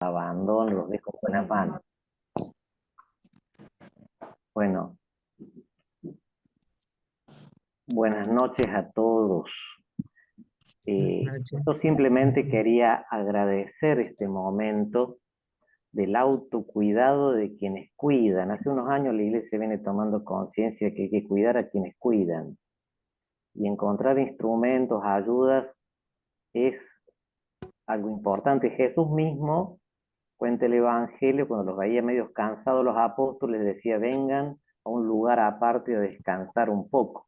abandono, los dejo en buenas manos. Bueno, buenas noches a todos. Yo Noches. simplemente quería agradecer este momento del autocuidado de quienes cuidan. Hace unos años la iglesia viene tomando conciencia que hay que cuidar a quienes cuidan y encontrar instrumentos, ayudas, es algo importante. Jesús mismo cuenta el Evangelio, cuando los veía medios cansados los apóstoles, decía, vengan a un lugar aparte a descansar un poco.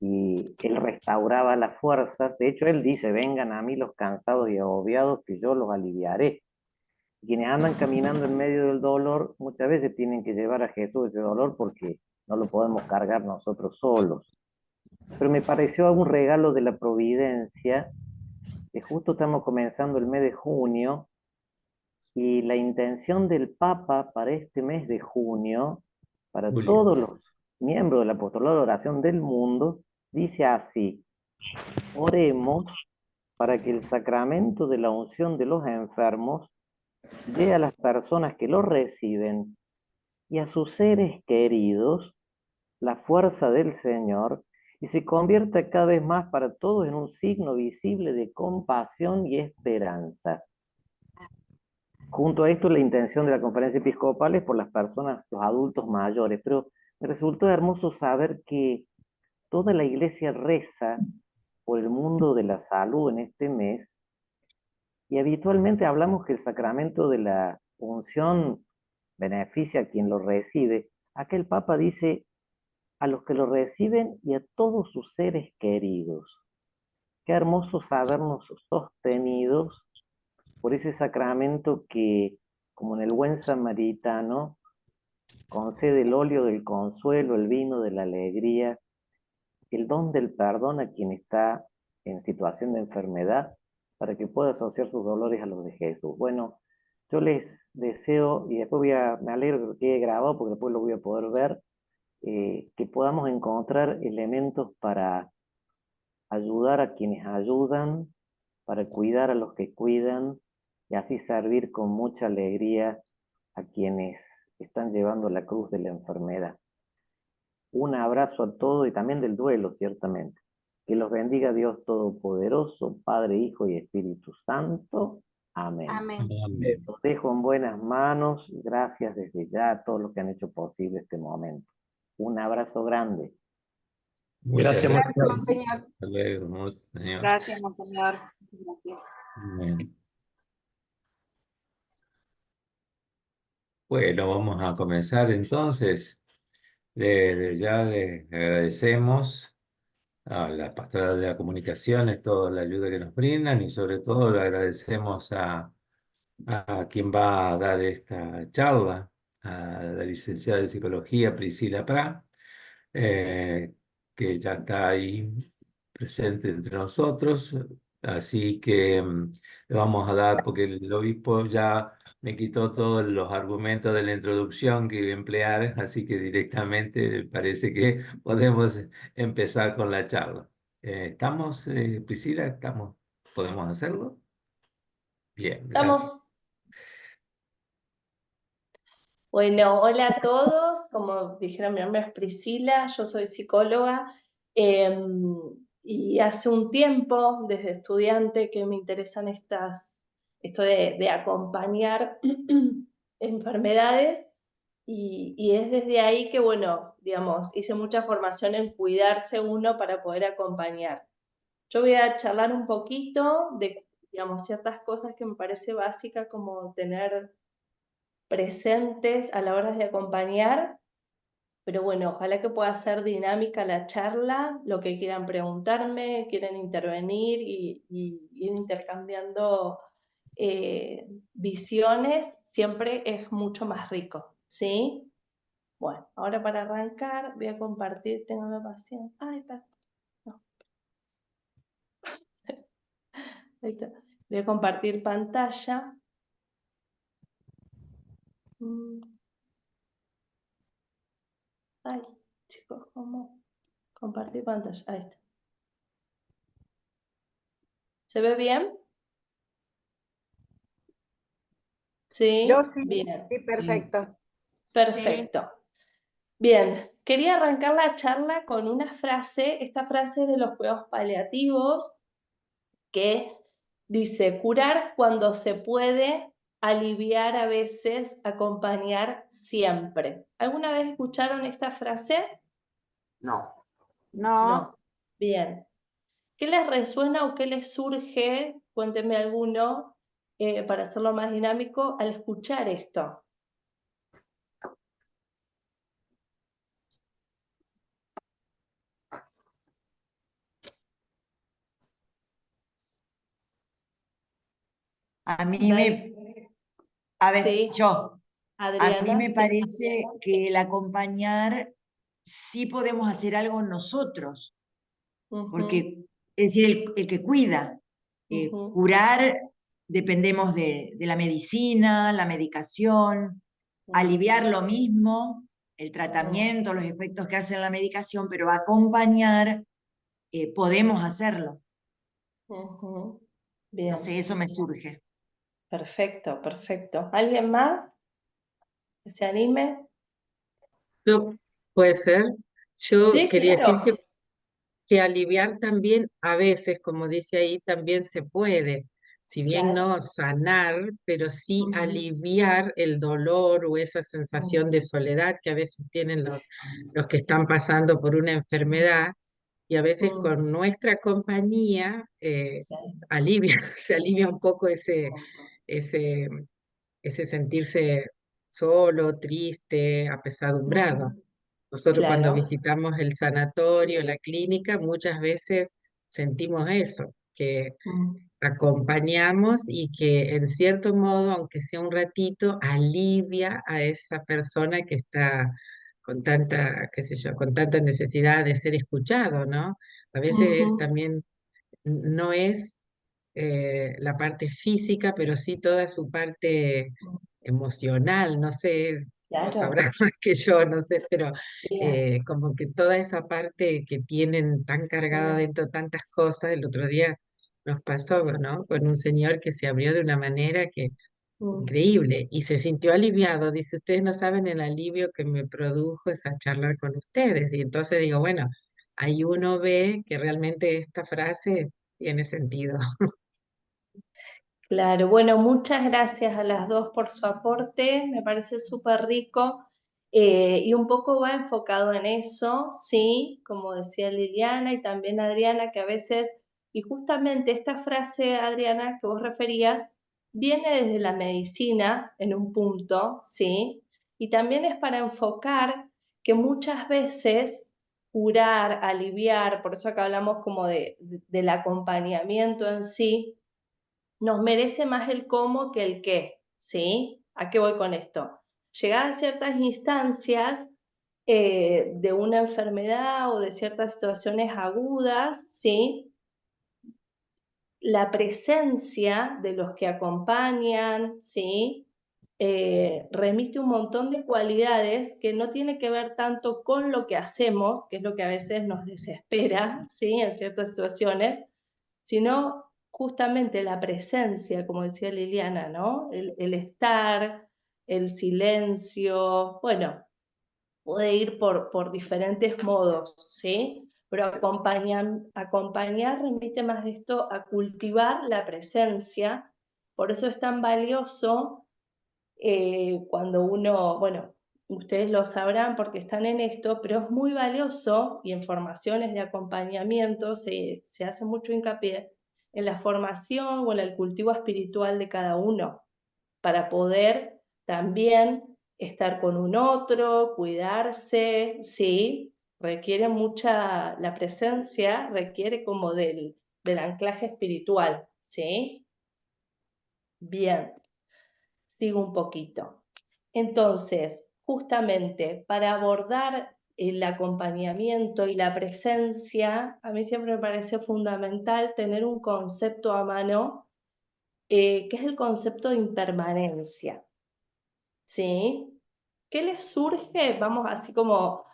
Y él restauraba las fuerzas. De hecho, él dice, vengan a mí los cansados y agobiados, que yo los aliviaré. Quienes andan caminando en medio del dolor, muchas veces tienen que llevar a Jesús ese dolor porque no lo podemos cargar nosotros solos. Pero me pareció un regalo de la providencia, que justo estamos comenzando el mes de junio, y la intención del Papa para este mes de junio, para Julio. todos los miembros del apostolado de oración del mundo, dice así: oremos para que el sacramento de la unción de los enfermos dé a las personas que lo reciben y a sus seres queridos la fuerza del Señor y se convierta cada vez más para todos en un signo visible de compasión y esperanza. Junto a esto, la intención de la conferencia episcopal es por las personas, los adultos mayores, pero me resultó hermoso saber que toda la iglesia reza por el mundo de la salud en este mes, y habitualmente hablamos que el sacramento de la unción beneficia a quien lo recibe. Acá el Papa dice a los que lo reciben y a todos sus seres queridos. Qué hermoso sabernos sostenidos por ese sacramento que, como en el buen samaritano, concede el óleo del consuelo, el vino de la alegría, el don del perdón a quien está en situación de enfermedad, para que pueda asociar sus dolores a los de Jesús. Bueno, yo les deseo, y después me alegro que quede grabado porque después lo voy a poder ver, que podamos encontrar elementos para ayudar a quienes ayudan, para cuidar a los que cuidan, y así servir con mucha alegría a quienes están llevando la cruz de la enfermedad. Un abrazo a todos y también del duelo, ciertamente. Que los bendiga Dios Todopoderoso, Padre, Hijo y Espíritu Santo. Amén. Amén. Amén. Los dejo en buenas manos. Gracias desde ya a todos los que han hecho posible este momento. Un abrazo grande. Muchas Gracias, gracias. Monseñor. Hasta luego, señor. Gracias, Monseñor. Muchas gracias. Amén. Bueno, vamos a comenzar entonces. Desde ya les agradecemos a la Pastoral de la Comunicaciones toda la ayuda que nos brindan y sobre todo le agradecemos a quien va a dar esta charla, a la licenciada de Psicología Priscila Prat, eh, que ya está ahí presente entre nosotros. Así que le vamos a dar, porque el obispo ya me quitó todos los argumentos de la introducción que iba a emplear, así que directamente parece que podemos empezar con la charla. ¿Estamos, Priscila? ¿Estamos? ¿Podemos hacerlo? Bien, gracias. Estamos. Bueno, hola a todos. Como dijeron, mi nombre es Priscila, yo soy psicóloga y hace un tiempo, desde estudiante, que me interesan esto de acompañar enfermedades y es desde ahí que, bueno, digamos, hice mucha formación en cuidarse uno para poder acompañar. Yo voy a charlar un poquito de, digamos, ciertas cosas que me parece básica como tener presentes a la hora de acompañar, pero bueno, ojalá que pueda ser dinámica la charla, lo que quieran preguntarme, quieren intervenir y ir intercambiando visiones, siempre es mucho más rico, ¿sí? Bueno, ahora para arrancar voy a compartir, tengo la paciencia. Ay, perdón, no. Ahí está. Voy a compartir pantalla. Ay, chicos, ¿cómo compartir pantalla? Ahí está. ¿Se ve bien? ¿Sí? Yo sí, Bien, sí, perfecto. perfecto. Bien, quería arrancar la charla con una frase, esta frase de los cuidados paliativos, que dice, curar cuando se puede, aliviar a veces, acompañar siempre. ¿Alguna vez escucharon esta frase? No. No. Bien. ¿Qué les resuena o qué les surge? Cuéntenme alguno, para hacerlo más dinámico, al escuchar esto. A mí Dale. a ver, Sí, a mí Adriana, me sí. parece que el acompañar sí podemos hacer algo nosotros, Ujú, porque es decir, el que cuida, ujú, curar dependemos de la medicina, la medicación, aliviar lo mismo, el tratamiento, los efectos que hace la medicación, pero acompañar podemos hacerlo. ujú. No Bien, sé, eso me surge. perfecto, perfecto. ¿Alguien más que se anime? Puede ser. Yo Sí, quería decir claro. que aliviar también, a veces, como dice ahí, también se puede. Si bien Claro. no sanar, pero sí Ujú. aliviar el dolor o esa sensación de soledad que a veces tienen los que están pasando por una enfermedad. Y a veces Mm, con nuestra compañía claro. alivia, se alivia un poco ese, ese sentirse solo, triste, apesadumbrado. Ujú. Nosotros cuando Claro. visitamos el sanatorio, la clínica, muchas veces sentimos eso, que Mm, acompañamos y que en cierto modo, aunque sea un ratito, alivia a esa persona que está con tanta, qué sé yo, con tanta necesidad de ser escuchado, ¿no? A veces es ujú. también, no es la parte física, pero sí toda su parte emocional, no sé, vos Claro. sabrás más que yo, no sé, pero Bien. como que toda esa parte que tienen tan cargada Mm, dentro tantas cosas, el otro día nos pasó, ¿no? Con un señor que se abrió de una manera que mm. increíble y se sintió aliviado. Dice, ustedes no saben el alivio que me produjo esa charla con ustedes. Y entonces digo, bueno, ahí uno ve que realmente esta frase tiene sentido. Claro, bueno, muchas gracias a las dos por su aporte, me parece súper rico y un poco va enfocado en eso, sí, como decía Liliana y también Adriana, que a veces, y justamente esta frase, Adriana, que vos referías, viene desde la medicina en un punto, sí, y también es para enfocar que muchas veces curar, aliviar, por eso acá hablamos como del acompañamiento en sí, nos merece más el cómo que el qué, ¿sí? ¿A qué voy con esto? Llegar a ciertas instancias de una enfermedad o de ciertas situaciones agudas, ¿sí? La presencia de los que acompañan, ¿sí? Remite un montón de cualidades que no tiene que ver tanto con lo que hacemos, que es lo que a veces nos desespera, ¿sí? En ciertas situaciones, sino justamente la presencia, como decía Liliana, ¿no? El estar, el silencio, bueno, puede ir por diferentes modos, ¿sí? Pero acompañar remite más de esto a cultivar la presencia, por eso es tan valioso cuando uno, bueno, ustedes lo sabrán porque están en esto, pero es muy valioso y en formaciones de acompañamiento se hace mucho hincapié en la formación o en el cultivo espiritual de cada uno para poder también estar con un otro, cuidarse, sí, requiere mucha, la presencia requiere como del anclaje espiritual, ¿sí? Bien, sigo un poquito. Entonces, justamente para abordar el acompañamiento y la presencia, a mí siempre me parece fundamental tener un concepto a mano, que es el concepto de impermanencia, ¿sí? ¿Qué les surge? Vamos así como,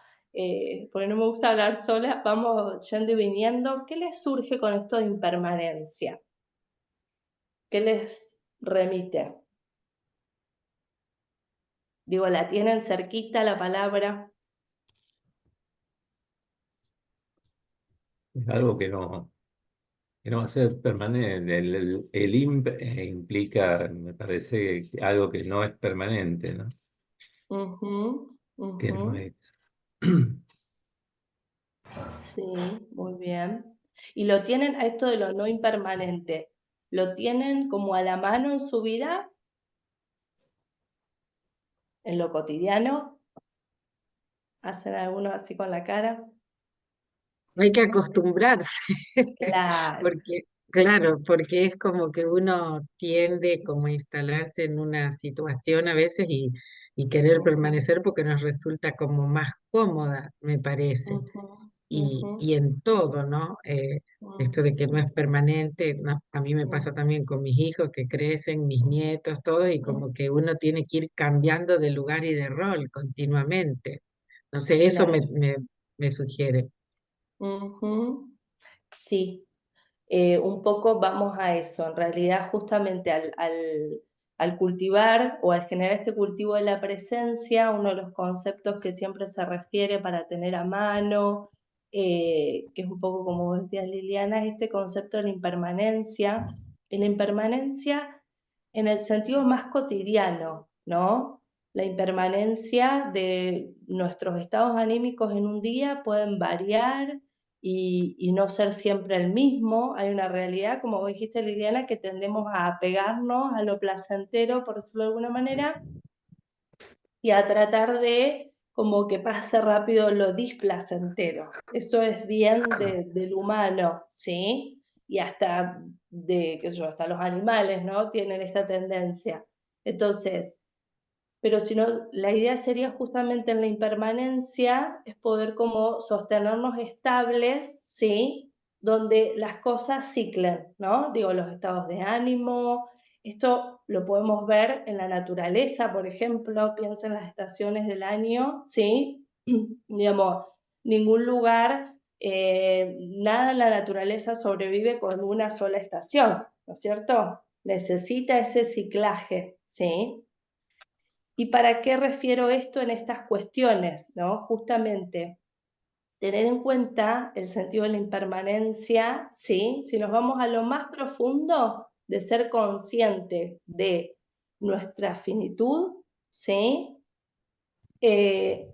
porque no me gusta hablar sola, vamos yendo y viniendo. ¿Qué les surge con esto de impermanencia? ¿Qué les remite? Digo, ¿la tienen cerquita la palabra? Es algo que no va a ser permanente. El imp implica, me parece, algo que no es permanente, ¿no? Ujú, Que no ujú. es. Sí, muy bien. Y lo tienen, a esto de lo no impermanente, ¿lo tienen como a la mano en su vida? ¿En lo cotidiano? ¿Hacen alguno así con la cara? Hay que acostumbrarse, Claro. porque, claro, porque es como que uno tiende como a instalarse en una situación a veces y querer Ujú, permanecer porque nos resulta como más cómoda, me parece. ujú, ujú, Y en todo, ¿no? Esto de que no es permanente, no, a mí me pasa también con mis hijos que crecen, mis nietos, todo, y como que uno tiene que ir cambiando de lugar y de rol continuamente. No sé, eso claro. me sugiere. Ujú, sí. Un poco vamos a eso, en realidad justamente al cultivar o al generar este cultivo de la presencia, uno de los conceptos que siempre se refiere para tener a mano, que es un poco como decías Liliana, es este concepto de la impermanencia. Y la impermanencia en el sentido más cotidiano, ¿no? La impermanencia de nuestros estados anímicos en un día pueden variar y no ser siempre el mismo. Hay una realidad, como dijiste Liliana, que tendemos a apegarnos a lo placentero, por decirlo de alguna manera, y a tratar de como que pase rápido lo displacentero. Eso es bien del humano, ¿sí? Y hasta qué sé yo, hasta los animales, ¿no? Tienen esta tendencia. Entonces, pero si no, la idea sería justamente en la impermanencia, es poder como sostenernos estables, ¿sí? Donde las cosas ciclen, ¿no? Digo, los estados de ánimo, esto lo podemos ver en la naturaleza, por ejemplo, piensa en las estaciones del año, ¿sí? Digamos, ningún lugar, nada en la naturaleza sobrevive con una sola estación, ¿no es cierto? Necesita ese ciclaje, ¿sí? ¿Y para qué refiero esto en estas cuestiones? ¿No? Justamente tener en cuenta el sentido de la impermanencia, ¿sí? Si nos vamos a lo más profundo de ser consciente de nuestra finitud, ¿sí?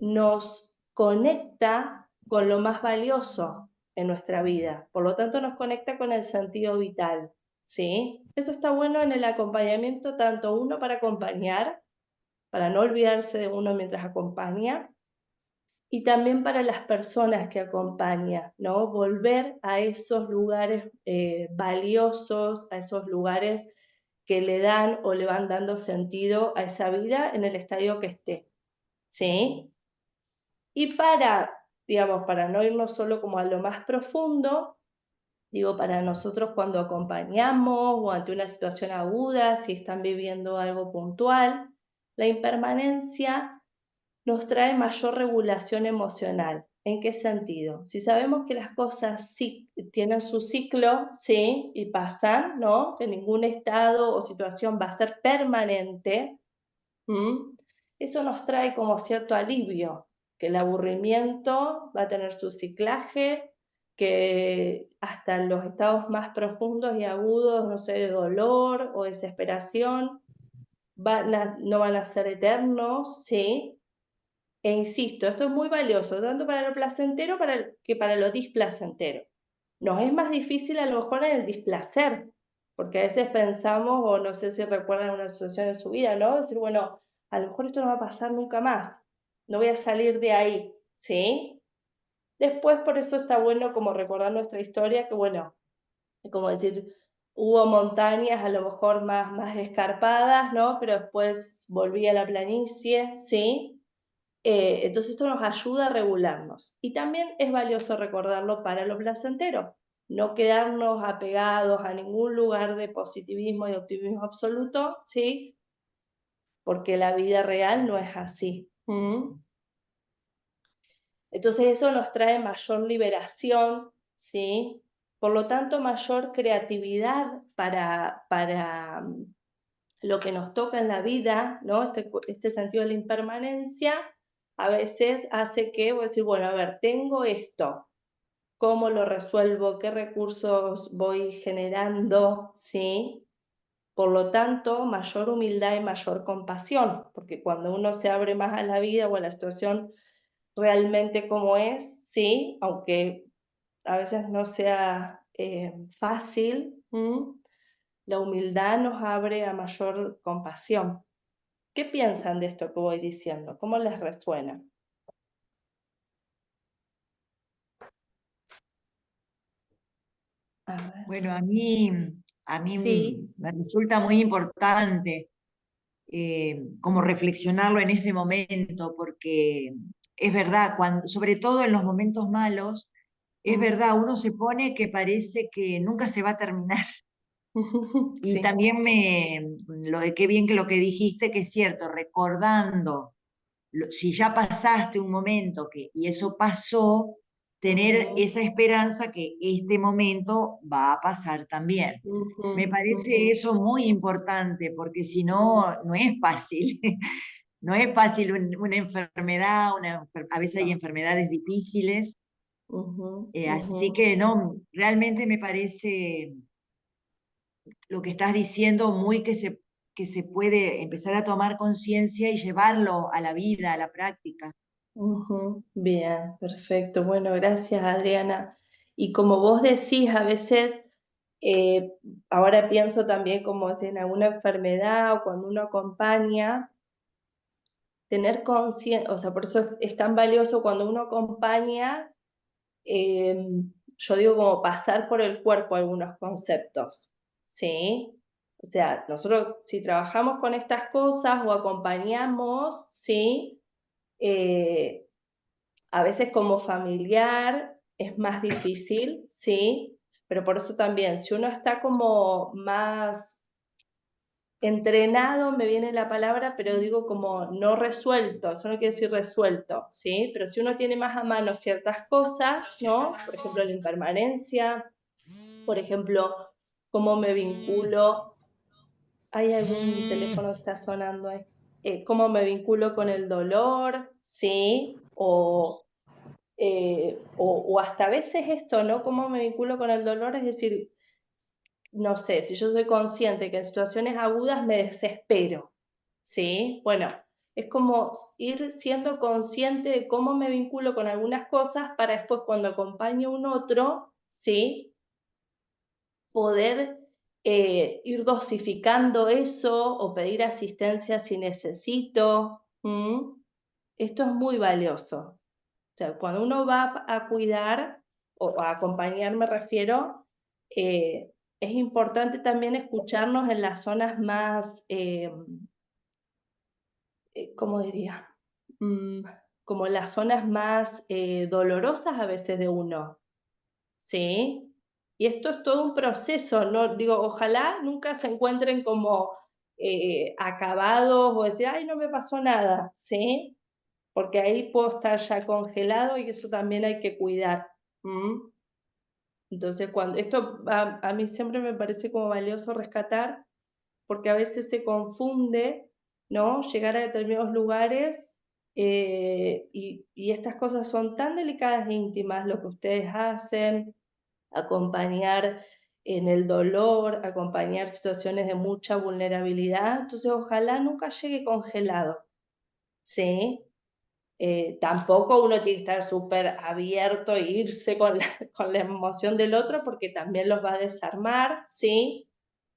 Nos conecta con lo más valioso en nuestra vida. Por lo tanto, nos conecta con el sentido vital, ¿sí? Eso está bueno en el acompañamiento, tanto uno para no olvidarse de uno mientras acompaña, y también para las personas que acompaña, ¿no? Volver a esos lugares valiosos, a esos lugares que le dan o le van dando sentido a esa vida en el estadio que esté, ¿sí? Y digamos, para no irnos solo como a lo más profundo, digo, para nosotros cuando acompañamos o ante una situación aguda, si están viviendo algo puntual, la impermanencia nos trae mayor regulación emocional. ¿En qué sentido? Si sabemos que las cosas sí tienen su ciclo, ¿sí? Y pasan, ¿no? Que ningún estado o situación va a ser permanente, ¿m? Eso nos trae como cierto alivio, que el aburrimiento va a tener su ciclaje, que hasta los estados más profundos y agudos, no sé, de dolor o desesperación, no van a ser eternos, ¿sí? E insisto, esto es muy valioso, tanto para lo placentero que para lo displacentero. Nos es más difícil a lo mejor en el displacer, porque a veces pensamos, o no sé si recuerdan una situación en su vida, ¿no? Decir, bueno, a lo mejor esto no va a pasar nunca más, no voy a salir de ahí, ¿sí? Después por eso está bueno como recordar nuestra historia, que bueno, es como decir, hubo montañas a lo mejor más escarpadas, ¿no? Pero después volví a la planicie, ¿sí? Entonces esto nos ayuda a regularnos. Y también es valioso recordarlo para lo placentero, no quedarnos apegados a ningún lugar de positivismo y optimismo absoluto, ¿sí? Porque la vida real no es así. ¿Mm? Entonces eso nos trae mayor liberación, ¿sí? Por lo tanto, mayor creatividad para lo que nos toca en la vida, ¿no? Este sentido de la impermanencia, a veces hace que, voy a decir, bueno, a ver, tengo esto, ¿cómo lo resuelvo? ¿Qué recursos voy generando? ¿Sí? Por lo tanto, mayor humildad y mayor compasión, porque cuando uno se abre más a la vida o a la situación realmente como es, sí, aunque a veces no sea fácil, la humildad nos abre a mayor compasión. ¿Qué piensan de esto que voy diciendo? ¿Cómo les resuena? A ver. Bueno, a mí Sí. me resulta muy importante como reflexionarlo en este momento, porque es verdad, sobre todo en los momentos malos, es verdad, uno se pone que parece que nunca se va a terminar. Y Sí. también qué bien que lo que dijiste, que es cierto, recordando, si ya pasaste un momento y eso pasó, tener esa esperanza que este momento va a pasar también. Me parece eso muy importante, porque si no, no es fácil. No es fácil una enfermedad, a veces hay enfermedades difíciles, así que no, realmente me parece lo que estás diciendo muy que se puede empezar a tomar conciencia y llevarlo a la vida, a la práctica. Bien, perfecto. Bueno, gracias, Adriana. Y como vos decís, a veces, ahora pienso también como si en alguna enfermedad o cuando uno acompaña, tener conciencia, o sea, por eso es tan valioso cuando uno acompaña, yo digo como pasar por el cuerpo algunos conceptos, ¿sí? O sea, nosotros si trabajamos con estas cosas o acompañamos, ¿sí? A veces como familiar es más difícil, ¿sí? Pero por eso también, si uno está como más entrenado, me viene la palabra, pero digo como no resuelto, eso no quiere decir resuelto, ¿sí? Pero si uno tiene más a mano ciertas cosas, ¿no? Por ejemplo, la impermanencia, por ejemplo, cómo me vinculo, ¿hay algún teléfono que está sonando ahí? ¿Cómo me vinculo con el dolor, ¿sí? O hasta a veces esto, ¿no? ¿Cómo me vinculo con el dolor? Es decir, no sé, si yo soy consciente que en situaciones agudas me desespero, ¿sí? Bueno, es como ir siendo consciente de cómo me vinculo con algunas cosas para después cuando acompaño a un otro, ¿sí? Poder ir dosificando eso o pedir asistencia si necesito. Esto es muy valioso. O sea, cuando uno va a cuidar o a acompañar, me refiero, es importante también escucharnos en las zonas más, ¿cómo diría? Como las zonas más dolorosas a veces de uno, ¿sí? Y esto es todo un proceso, ¿no? Digo, ojalá nunca se encuentren como acabados o decir, ay, no me pasó nada, ¿sí? Porque ahí puedo estar ya congelado y eso también hay que cuidar. Entonces, cuando esto a mí siempre me parece como valioso rescatar, porque a veces se confunde, ¿no? Llegar a determinados lugares y estas cosas son tan delicadas e íntimas, lo que ustedes hacen, acompañar en el dolor, acompañar situaciones de mucha vulnerabilidad, entonces ojalá nunca llegue congelado, ¿sí? Tampoco uno tiene que estar súper abierto e irse con la emoción del otro porque también los va a desarmar, ¿sí?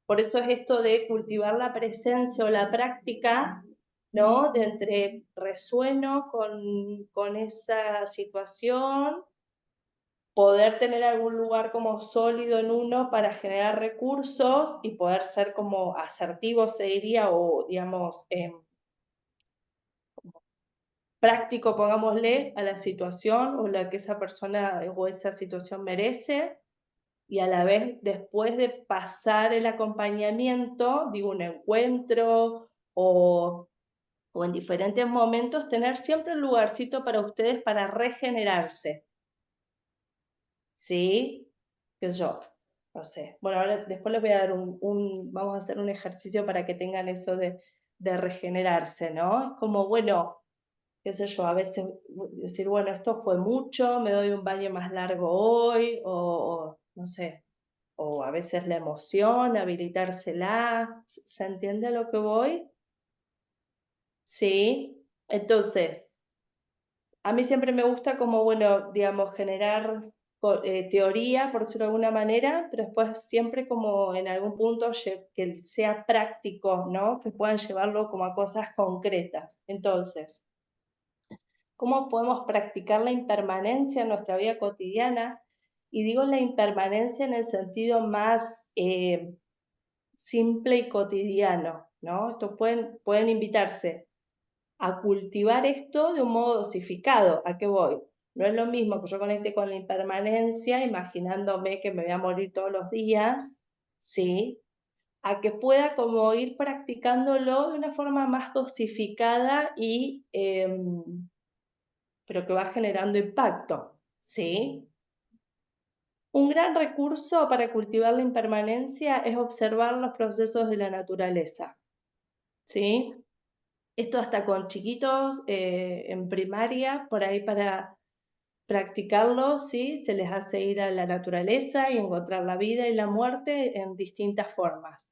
Por eso es esto de cultivar la presencia o la práctica, ¿no? De entre resueno con esa situación, poder tener algún lugar como sólido en uno para generar recursos y poder ser como asertivo, se diría, o digamos, práctico, pongámosle, a la situación o la que esa persona o esa situación merece, y a la vez después de pasar el acompañamiento, digo, un encuentro o en diferentes momentos, tener siempre un lugarcito para ustedes para regenerarse. ¿Sí? ¿Qué sé yo? no sé. Bueno, ahora después les voy a dar vamos a hacer un ejercicio para que tengan eso de regenerarse, ¿no? Es como, bueno, qué sé yo, a veces decir, bueno, esto fue mucho, me doy un baño más largo hoy, o no sé, o a veces la emoción, habilitársela, ¿se entiende a lo que voy? Sí, entonces, a mí siempre me gusta como, bueno, digamos, generar teoría, por decirlo de alguna manera, pero después siempre como en algún punto que sea práctico, ¿no? Que puedan llevarlo como a cosas concretas. Entonces, ¿cómo podemos practicar la impermanencia en nuestra vida cotidiana? Y digo la impermanencia en el sentido más simple y cotidiano, ¿no? Esto pueden invitarse a cultivar esto de un modo dosificado. ¿A qué voy? No es lo mismo que yo conecte con la impermanencia, imaginándome que me voy a morir todos los días, ¿sí? A que pueda como ir practicándolo de una forma más dosificada y pero que va generando impacto, ¿sí? Un gran recurso para cultivar la impermanencia es observar los procesos de la naturaleza, ¿sí? Esto hasta con chiquitos en primaria, por ahí para practicarlo, ¿sí? Se les hace ir a la naturaleza y encontrar la vida y la muerte en distintas formas.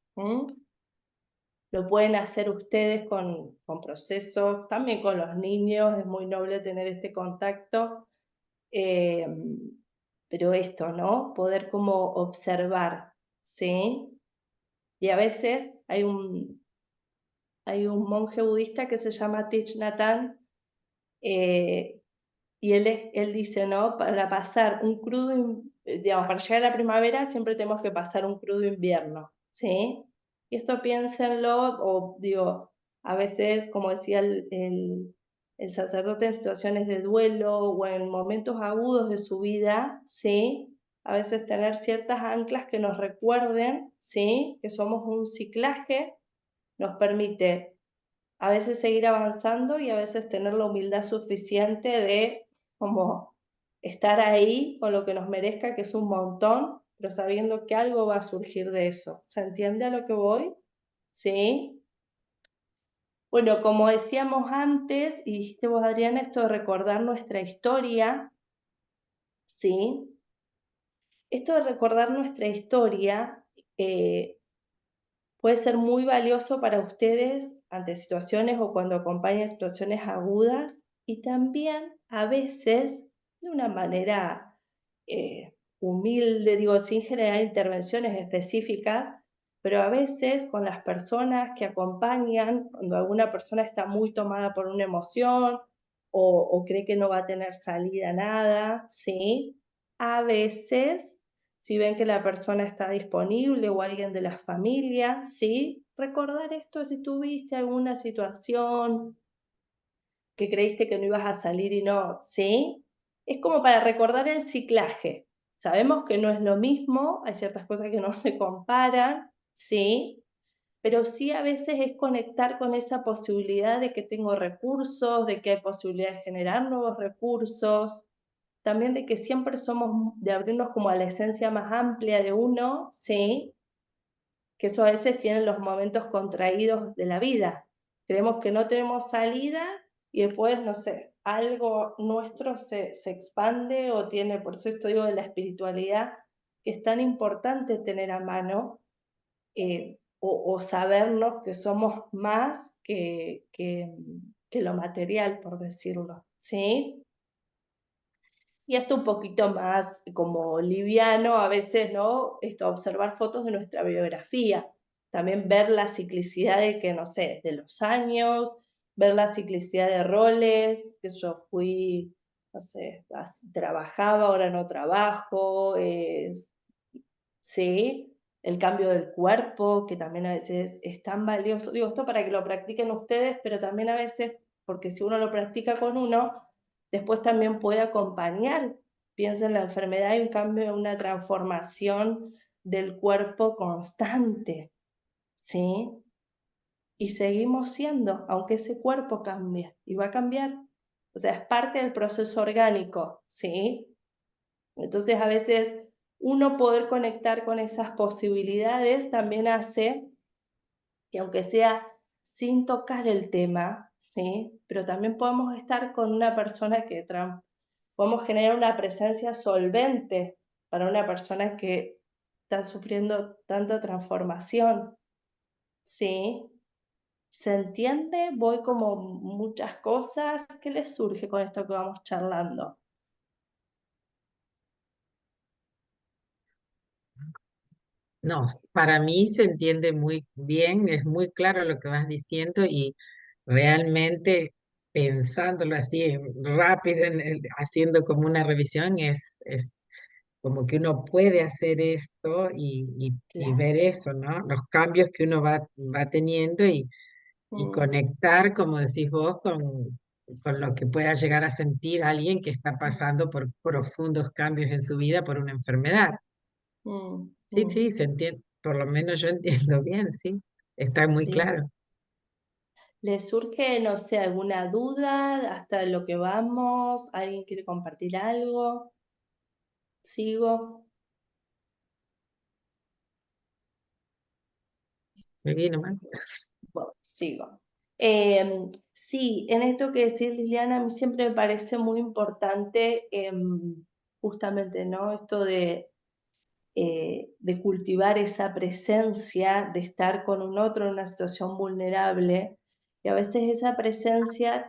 Lo pueden hacer ustedes con procesos, también con los niños, es muy noble tener este contacto. Pero esto, ¿no? Poder como observar, ¿sí? Y a veces hay un monje budista que se llama Thich Nhat Hanh, y él dice, ¿no? Para pasar un crudo, digamos, para llegar a la primavera siempre tenemos que pasar un crudo invierno, ¿sí? Y esto piénsenlo, o digo, a veces, como decía el sacerdote, en situaciones de duelo o en momentos agudos de su vida, ¿sí? A veces tener ciertas anclas que nos recuerden, ¿sí? Que somos un ciclaje, nos permite a veces seguir avanzando y a veces tener la humildad suficiente de como estar ahí con lo que nos merezca, que es un montón, pero sabiendo que algo va a surgir de eso. ¿Se entiende a lo que voy? ¿Sí? Bueno, como decíamos antes, y dijiste vos, Adriana, esto de recordar nuestra historia, ¿sí? Esto de recordar nuestra historia puede ser muy valioso para ustedes ante situaciones o cuando acompañan situaciones agudas, y también a veces de una manera humilde, digo, sin generar intervenciones específicas, pero a veces con las personas que acompañan, cuando alguna persona está muy tomada por una emoción o cree que no va a tener salida nada, ¿sí? A veces, si ven que la persona está disponible o alguien de la familia, ¿sí? Recordar esto si tuviste alguna situación que creíste que no ibas a salir y no, ¿sí? Es como para recordar el ciclaje. Sabemos que no es lo mismo, hay ciertas cosas que no se comparan, ¿sí? Pero sí a veces es conectar con esa posibilidad de que tengo recursos, de que hay posibilidad de generar nuevos recursos, también de que siempre somos, de abrirnos como a la esencia más amplia de uno, ¿sí? Que eso a veces tienen los momentos contraídos de la vida. Creemos que no tenemos salida y después, no sé, algo nuestro se expande o tiene, por eso esto digo de la espiritualidad, que es tan importante tener a mano, o sabernos que somos más que lo material, por decirlo, ¿sí? Y esto un poquito más como liviano, a veces, ¿no? Esto, observar fotos de nuestra biografía, también ver la ciclicidad de que, no sé, de los años, ver la ciclicidad de roles, que yo fui, no sé, trabajaba, ahora no trabajo, sí, el cambio del cuerpo, que también a veces es tan valioso. Digo, esto para que lo practiquen ustedes, pero también a veces, porque si uno lo practica con uno, después también puede acompañar. Piensa en la enfermedad y un cambio, una transformación del cuerpo constante, ¿sí? Y seguimos siendo, aunque ese cuerpo cambie, y va a cambiar. O sea, es parte del proceso orgánico, ¿sí? Entonces a veces uno poder conectar con esas posibilidades también hace que, aunque sea sin tocar el tema, ¿sí? Pero también podemos estar con una persona que podemos generar una presencia solvente para una persona que está sufriendo tanta transformación, ¿sí? ¿Se entiende? Voy como muchas cosas. ¿Qué les surge con esto que vamos charlando? No, para mí se entiende muy bien, es muy claro lo que vas diciendo y realmente pensándolo así rápido, haciendo como una revisión, es como que uno puede hacer esto y Claro. ver eso, ¿no? Los cambios que uno va teniendo y Mm, conectar, como decís vos, con lo que pueda llegar a sentir alguien que está pasando por profundos cambios en su vida por una enfermedad. mm, Sí, mm. sí, se entiende, por lo menos yo entiendo bien, sí, está muy Bien. claro. ¿Les surge, no sé, alguna duda hasta lo que vamos? ¿Alguien quiere compartir algo? ¿Sigo? Seguí nomás. Bueno, sigo. Sí, en esto que decís, Liliana, a mí siempre me parece muy importante justamente, ¿no? Esto de cultivar esa presencia, de estar con un otro en una situación vulnerable, y a veces esa presencia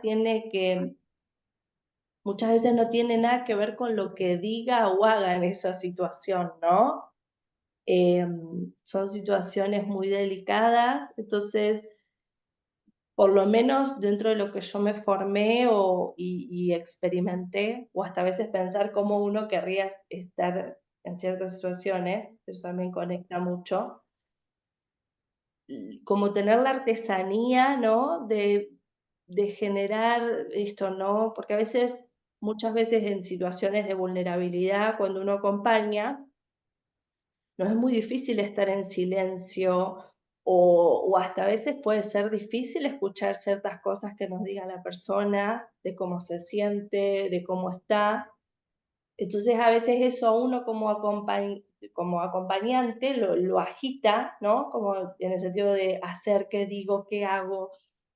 muchas veces no tiene nada que ver con lo que diga o haga en esa situación, ¿no? Son situaciones muy delicadas, entonces, por lo menos dentro de lo que yo me formé y experimenté, o hasta a veces pensar cómo uno querría estar en ciertas situaciones, eso también conecta mucho, como tener la artesanía, ¿no? De generar esto, ¿no? Porque a veces, muchas veces en situaciones de vulnerabilidad, cuando uno acompaña, nos es muy difícil estar en silencio o hasta a veces puede ser difícil escuchar ciertas cosas que nos diga la persona, de cómo se siente, de cómo está. Entonces a veces eso a uno como acompañante lo agita, ¿no? Como en el sentido de hacer, qué digo, qué hago,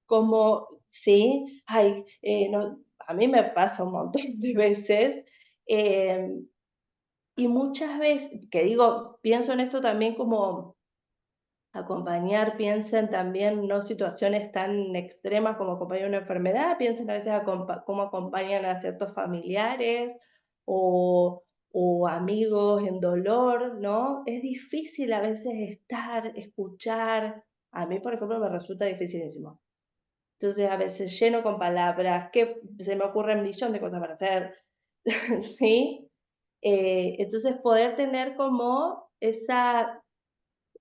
cómo, sí, ay, no, a mí me pasa un montón de veces. eh, y muchas veces, que digo, pienso en esto también como acompañar, piensen también no situaciones tan extremas como acompañar una enfermedad, piensen a veces cómo acompañan a ciertos familiares o amigos en dolor, ¿no? Es difícil a veces estar, escuchar. A mí, por ejemplo, me resulta dificilísimo. Entonces, a veces lleno con palabras, que se me ocurren un millón de cosas para hacer, ¿sí? Entonces, poder tener como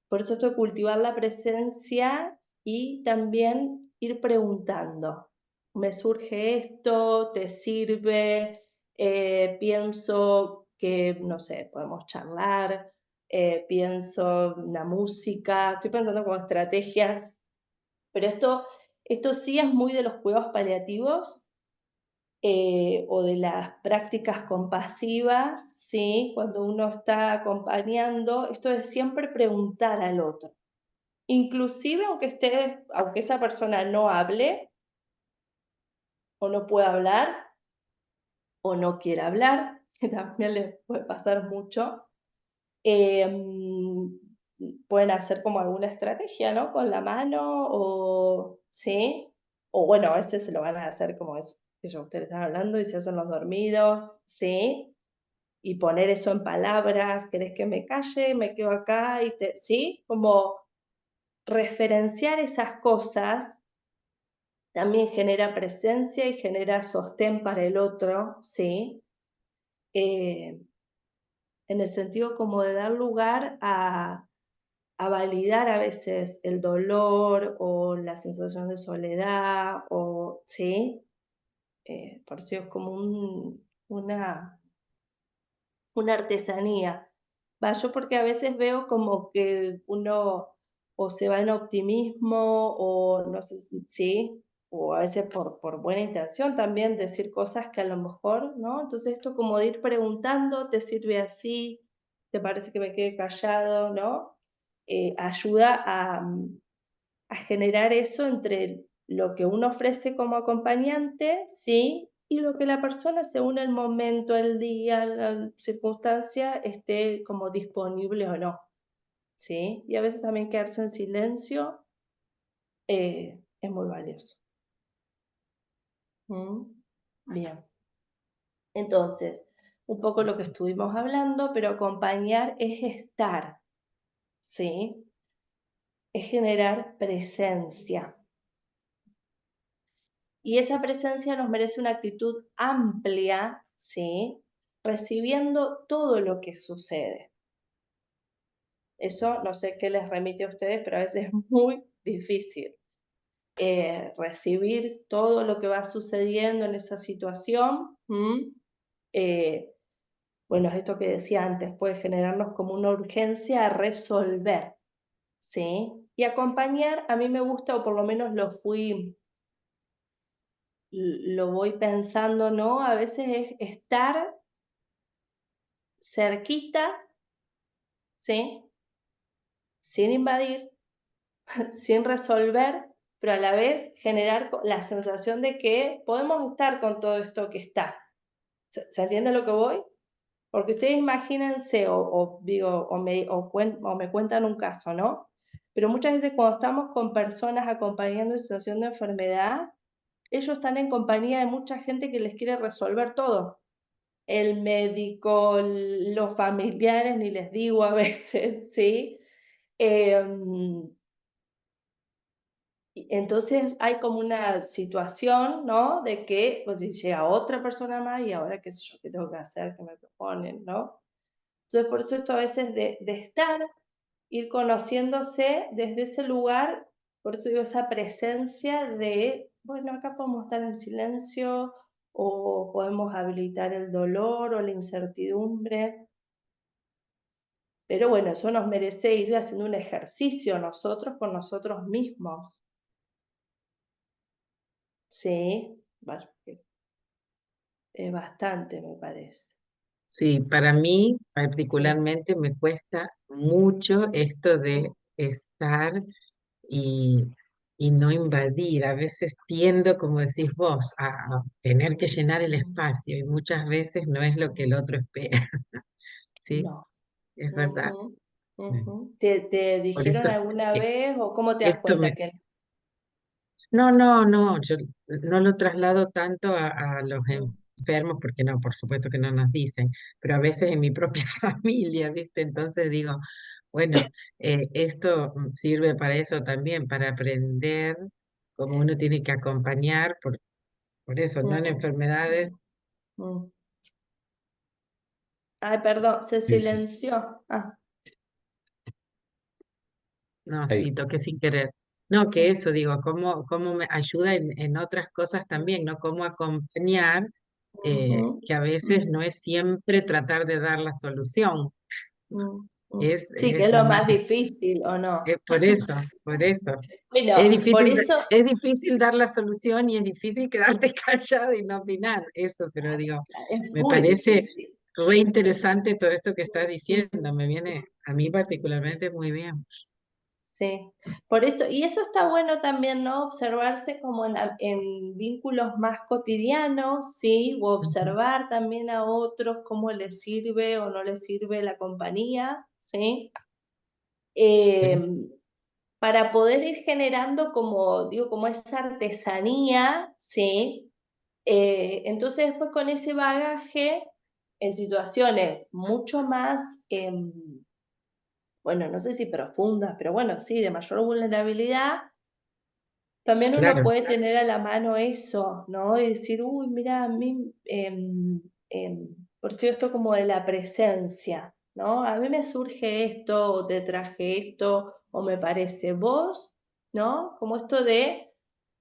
por eso esto de cultivar la presencia y también ir preguntando. Me surge esto, ¿te sirve? Pienso que, no sé, podemos charlar, pienso una música, estoy pensando como estrategias, pero esto sí es muy de los cuidados paliativos o de las prácticas compasivas, ¿sí? Cuando uno está acompañando, esto es siempre preguntar al otro. Inclusive aunque esa persona no hable o no pueda hablar o no quiera hablar, que también les puede pasar mucho, em, pueden hacer como alguna estrategia, ¿no? Con la mano o, ¿sí? O bueno, a veces se lo van a hacer como eso, que ustedes están hablando y se hacen los dormidos, ¿sí? Y poner eso en palabras, ¿querés que me calle? Me quedo acá ¿sí? Como referenciar esas cosas también genera presencia y genera sostén para el otro, ¿sí? Eh, en el sentido como de dar lugar a validar a veces el dolor o la sensación de soledad, o, ¿sí? Por eso es como una artesanía. Va, yo porque a veces veo como que uno o se va en optimismo o no sé, sí, o a veces por buena intención también decir cosas que a lo mejor, ¿no? Entonces esto como de ir preguntando, ¿te sirve así? ¿te parece que me quede callado? ¿No? Ayuda a generar eso entre lo que uno ofrece como acompañante, ¿sí? Y lo que la persona, según el momento, el día, la circunstancia, esté como disponible o no, ¿sí? Y a veces también quedarse en silencio es muy valioso. ¿Mm? Bien. Entonces, un poco lo que estuvimos hablando, pero acompañar es estar, ¿sí? Es generar presencia. Y esa presencia nos merece una actitud amplia, ¿sí? Recibiendo todo lo que sucede. Eso no sé qué les remite a ustedes, pero a veces es muy difícil. Recibir todo lo que va sucediendo en esa situación. Bueno, es esto que decía antes, puede generarnos como una urgencia a resolver, ¿sí? Y acompañar, a mí me gusta, o por lo menos lo voy pensando, ¿no? A veces es estar cerquita, ¿sí? Sin invadir, sin resolver, pero a la vez generar la sensación de que podemos estar con todo esto que está. ¿Se entiende lo que voy? Porque ustedes imagínense, o me cuentan un caso, ¿no? Pero muchas veces cuando estamos con personas acompañando en situación de enfermedad, ellos están en compañía de mucha gente que les quiere resolver todo. El médico, los familiares, ni les digo a veces, ¿sí? Entonces hay como una situación, ¿no? De que, pues si llega otra persona más y ahora qué sé yo, qué tengo que hacer, qué me proponen, ¿no? Entonces por eso esto a veces de estar, ir conociéndose desde ese lugar, por eso digo esa presencia de, bueno, acá podemos estar en silencio o podemos habilitar el dolor o la incertidumbre. Pero bueno, eso nos merece ir haciendo un ejercicio nosotros con nosotros mismos. Sí, bastante me parece. Sí, para mí particularmente me cuesta mucho esto de estar y, y no invadir. A veces tiendo, como decís vos, a tener que llenar el espacio y muchas veces no es lo que el otro espera. Sí, No. es verdad. Ujú, ujú. ¿Te Por dijeron eso alguna eh, vez o cómo te das esto cuenta que no, yo no lo traslado tanto a los mm, enfermos porque no, por supuesto que no nos dicen, pero a veces en mi propia familia, ¿viste? Entonces digo, bueno, esto sirve para eso también, para aprender cómo uno tiene que acompañar, por eso, no en mm, enfermedades. mm. Ay, perdón, se Sí, sí, sí. silenció. Ah, No, Ahí. sí, toqué sin querer. No, que mm, eso, digo, cómo me ayuda en otras cosas también, ¿no? Cómo acompañar, ujú, que a veces mm, no es siempre tratar de dar la solución, mm, mm. Sí, que es es lo lo más más difícil, ¿o no? por eso, por eso. Bueno, por eso Es difícil dar la solución y es difícil quedarte callado y no opinar, eso, pero digo, es me muy parece difícil. re interesante todo esto que estás Mm. diciendo, me viene a mí particularmente muy bien. Sí, por eso, y eso está bueno también, ¿no? Observarse como en vínculos más cotidianos, ¿sí? O Ujú, observar también a otros cómo les sirve o no les sirve la compañía, ¿sí? sí, Em, para poder ir generando como, digo, como esa artesanía, ¿sí? Entonces después con ese bagaje, en situaciones mucho más, bueno, no sé si profundas, pero bueno, sí, de mayor vulnerabilidad, también uno claro, puede tener a la mano eso, ¿no? Y decir, uy, mira, a mí, por eso esto como de la presencia, ¿no? A mí me surge esto, o te traje esto, o me parece vos, ¿no? Como esto de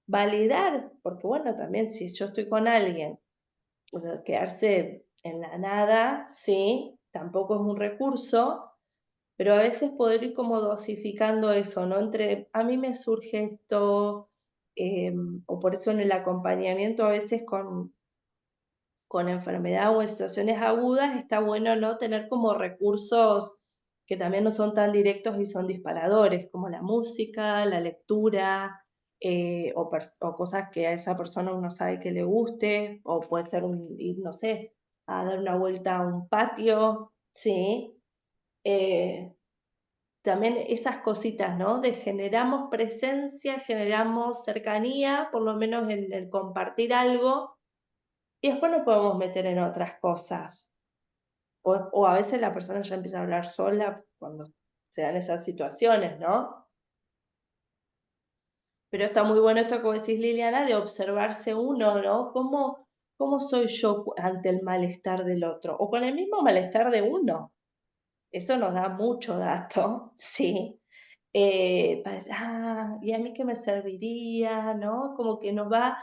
validar, porque bueno, también si yo estoy con alguien, o sea, quedarse en la nada, sí, tampoco es un recurso, pero a veces poder ir como dosificando eso, ¿no? Entre, a mí me surge esto, o por eso en el acompañamiento a veces con enfermedad o en situaciones agudas, está bueno no tener como recursos que también no son tan directos y son disparadores, como la música, la lectura, o cosas que a esa persona uno sabe que le guste, o puede ser ir, no sé, a dar una vuelta a un patio, ¿sí? También esas cositas, ¿no? De generamos presencia, generamos cercanía, por lo menos en el compartir algo, y después nos podemos meter en otras cosas. O a veces la persona ya empieza a hablar sola cuando se dan esas situaciones, ¿no? Pero está muy bueno esto que decís, Liliana, de observarse uno, ¿no? ¿Cómo soy yo ante el malestar del otro? O con el mismo malestar de uno. Eso nos da mucho dato, ¿sí? Para decir, ¿y a mí qué me serviría? ¿No? Como que nos va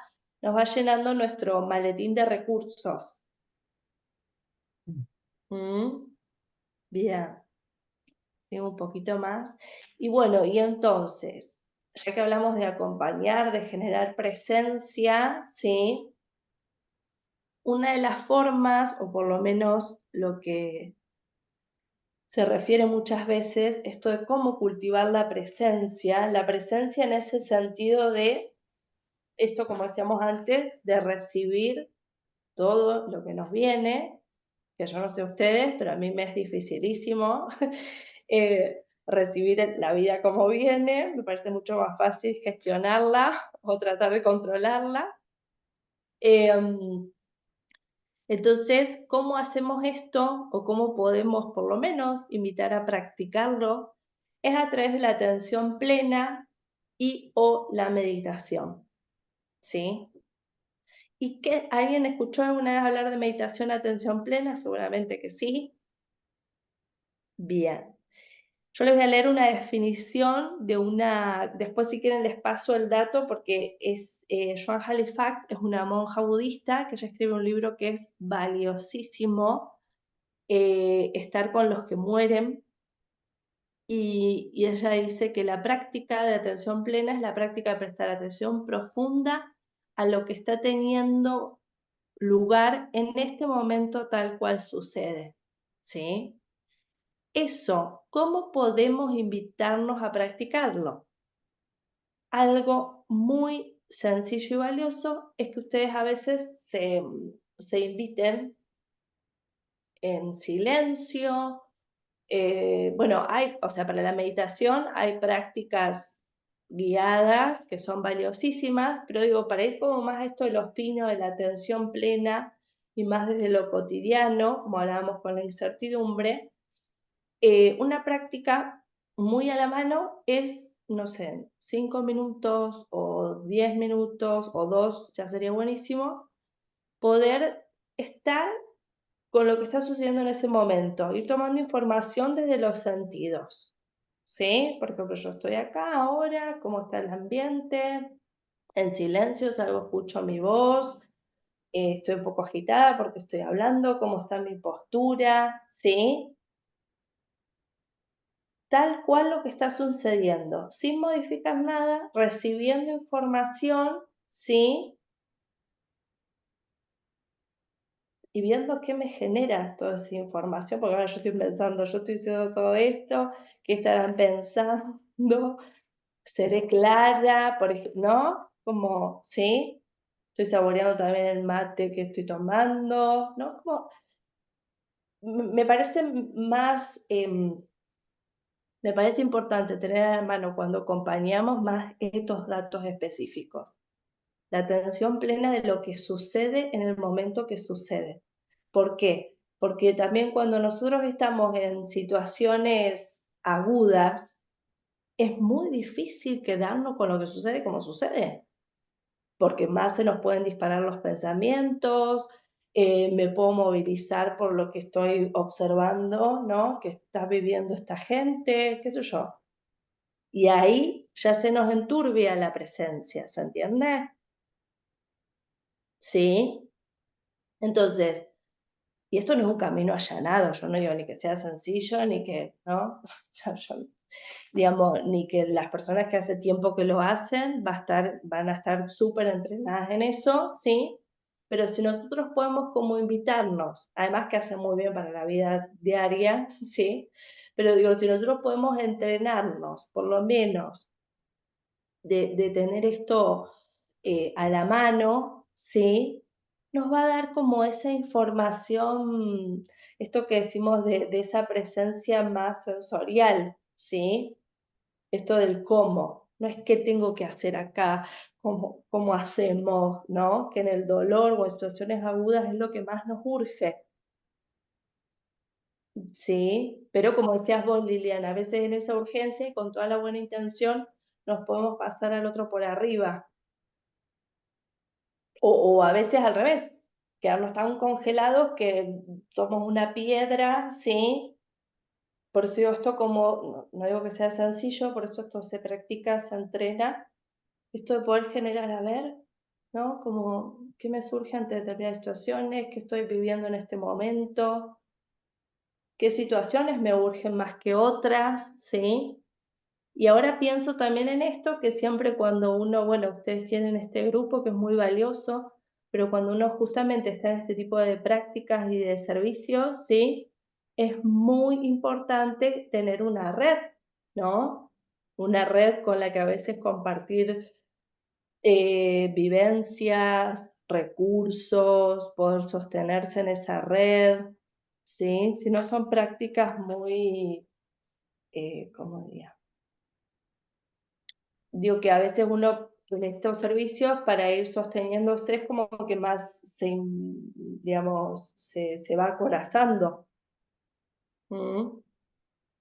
llenando nuestro maletín de recursos. ¿Mm? Bien, tengo un poquito más. Y bueno, y entonces, ya que hablamos de acompañar, de generar presencia, ¿sí? Una de las formas, o por lo menos lo que se refiere muchas veces, esto de cómo cultivar la presencia en ese sentido de, esto como decíamos antes, de recibir todo lo que nos viene, que yo no sé ustedes, pero a mí me es dificilísimo recibir la vida como viene, me parece mucho más fácil gestionarla o tratar de controlarla. Entonces, ¿cómo hacemos esto o cómo podemos por lo menos invitar a practicarlo? Es a través de la atención plena y o la meditación, ¿sí? ¿Y qué? ¿Alguien escuchó alguna vez hablar de meditación, atención plena? Seguramente que sí. Bien. Yo les voy a leer una definición de una, después si quieren les paso el dato porque es Joan Halifax, es una monja budista que ella escribe un libro que es valiosísimo, Estar con los que mueren, y ella dice que la práctica de atención plena es la práctica de prestar atención profunda a lo que está teniendo lugar en este momento tal cual sucede, ¿sí? Eso, ¿cómo podemos invitarnos a practicarlo? Algo muy sencillo y valioso es que ustedes a veces se inviten en silencio. Bueno, o sea, para la meditación hay prácticas guiadas que son valiosísimas, pero digo, para ir como más a esto de los pinos, de la atención plena y más desde lo cotidiano, como hablábamos con la incertidumbre, una práctica muy a la mano es, no sé, 5 minutos o 10 minutos o 2, ya sería buenísimo, poder estar con lo que está sucediendo en ese momento, ir tomando información desde los sentidos, ¿sí? Por ejemplo, yo estoy acá ahora, cómo está el ambiente, en silencio, salgo, escucho mi voz, estoy un poco agitada porque estoy hablando, cómo está mi postura, ¿sí? Tal cual lo que está sucediendo, sin modificar nada, recibiendo información, ¿sí? Y viendo qué me genera toda esa información, porque ahora yo estoy pensando, yo estoy haciendo todo esto, ¿qué estarán pensando? ¿Seré clara? Por ejemplo, ¿no? Como, ¿sí? Estoy saboreando también el mate que estoy tomando, ¿no? Como, me parece más, me parece importante tener a mano cuando acompañamos más estos datos específicos. La atención plena de lo que sucede en el momento que sucede. ¿Por qué? Porque también cuando nosotros estamos en situaciones agudas, es muy difícil quedarnos con lo que sucede como sucede, porque más se nos pueden disparar los pensamientos, me puedo movilizar por lo que estoy observando, ¿no? Que está viviendo esta gente, qué sé yo. Y ahí ya se nos enturbia la presencia, ¿se entiende? ¿Sí? Entonces, y esto no es un camino allanado, yo no digo ni que sea sencillo, ni que, ¿no? Digamos, ni que las personas que hace tiempo que lo hacen van a estar súper entrenadas en eso, ¿sí? pero si nosotros podemos como invitarnos, además que hace muy bien para la vida diaria, ¿sí? Pero digo, si nosotros podemos entrenarnos, por lo menos, de tener esto a la mano, ¿sí? Nos va a dar como esa información, esto que decimos de esa presencia más sensorial, ¿sí? Esto del cómo, no es qué tengo que hacer acá, cómo hacemos, ¿no? Que en el dolor o en situaciones agudas es lo que más nos urge, ¿sí? Pero como decías vos, Liliana, a veces en esa urgencia y con toda la buena intención nos podemos pasar al otro por arriba. O a veces al revés, quedarnos tan congelados que somos una piedra, ¿sí? Por eso digo esto como, no digo que sea sencillo, por eso esto se practica, se entrena, esto de poder generar, a ver, ¿no? Como, ¿qué me surge ante determinadas situaciones? ¿Qué estoy viviendo en este momento? ¿Qué situaciones me urgen más que otras? ¿Sí? Y ahora pienso también en esto, que siempre cuando uno, bueno, ustedes tienen este grupo que es muy valioso, pero cuando uno justamente está en este tipo de prácticas y de servicios, ¿sí? Es muy importante tener una red, ¿no? Una red con la que a veces compartir vivencias, recursos, poder sostenerse en esa red, ¿sí? Si no son prácticas muy, ¿cómo diría? Digo que a veces uno en estos servicios para ir sosteniéndose es como que más digamos, se va acorazando, ¿m?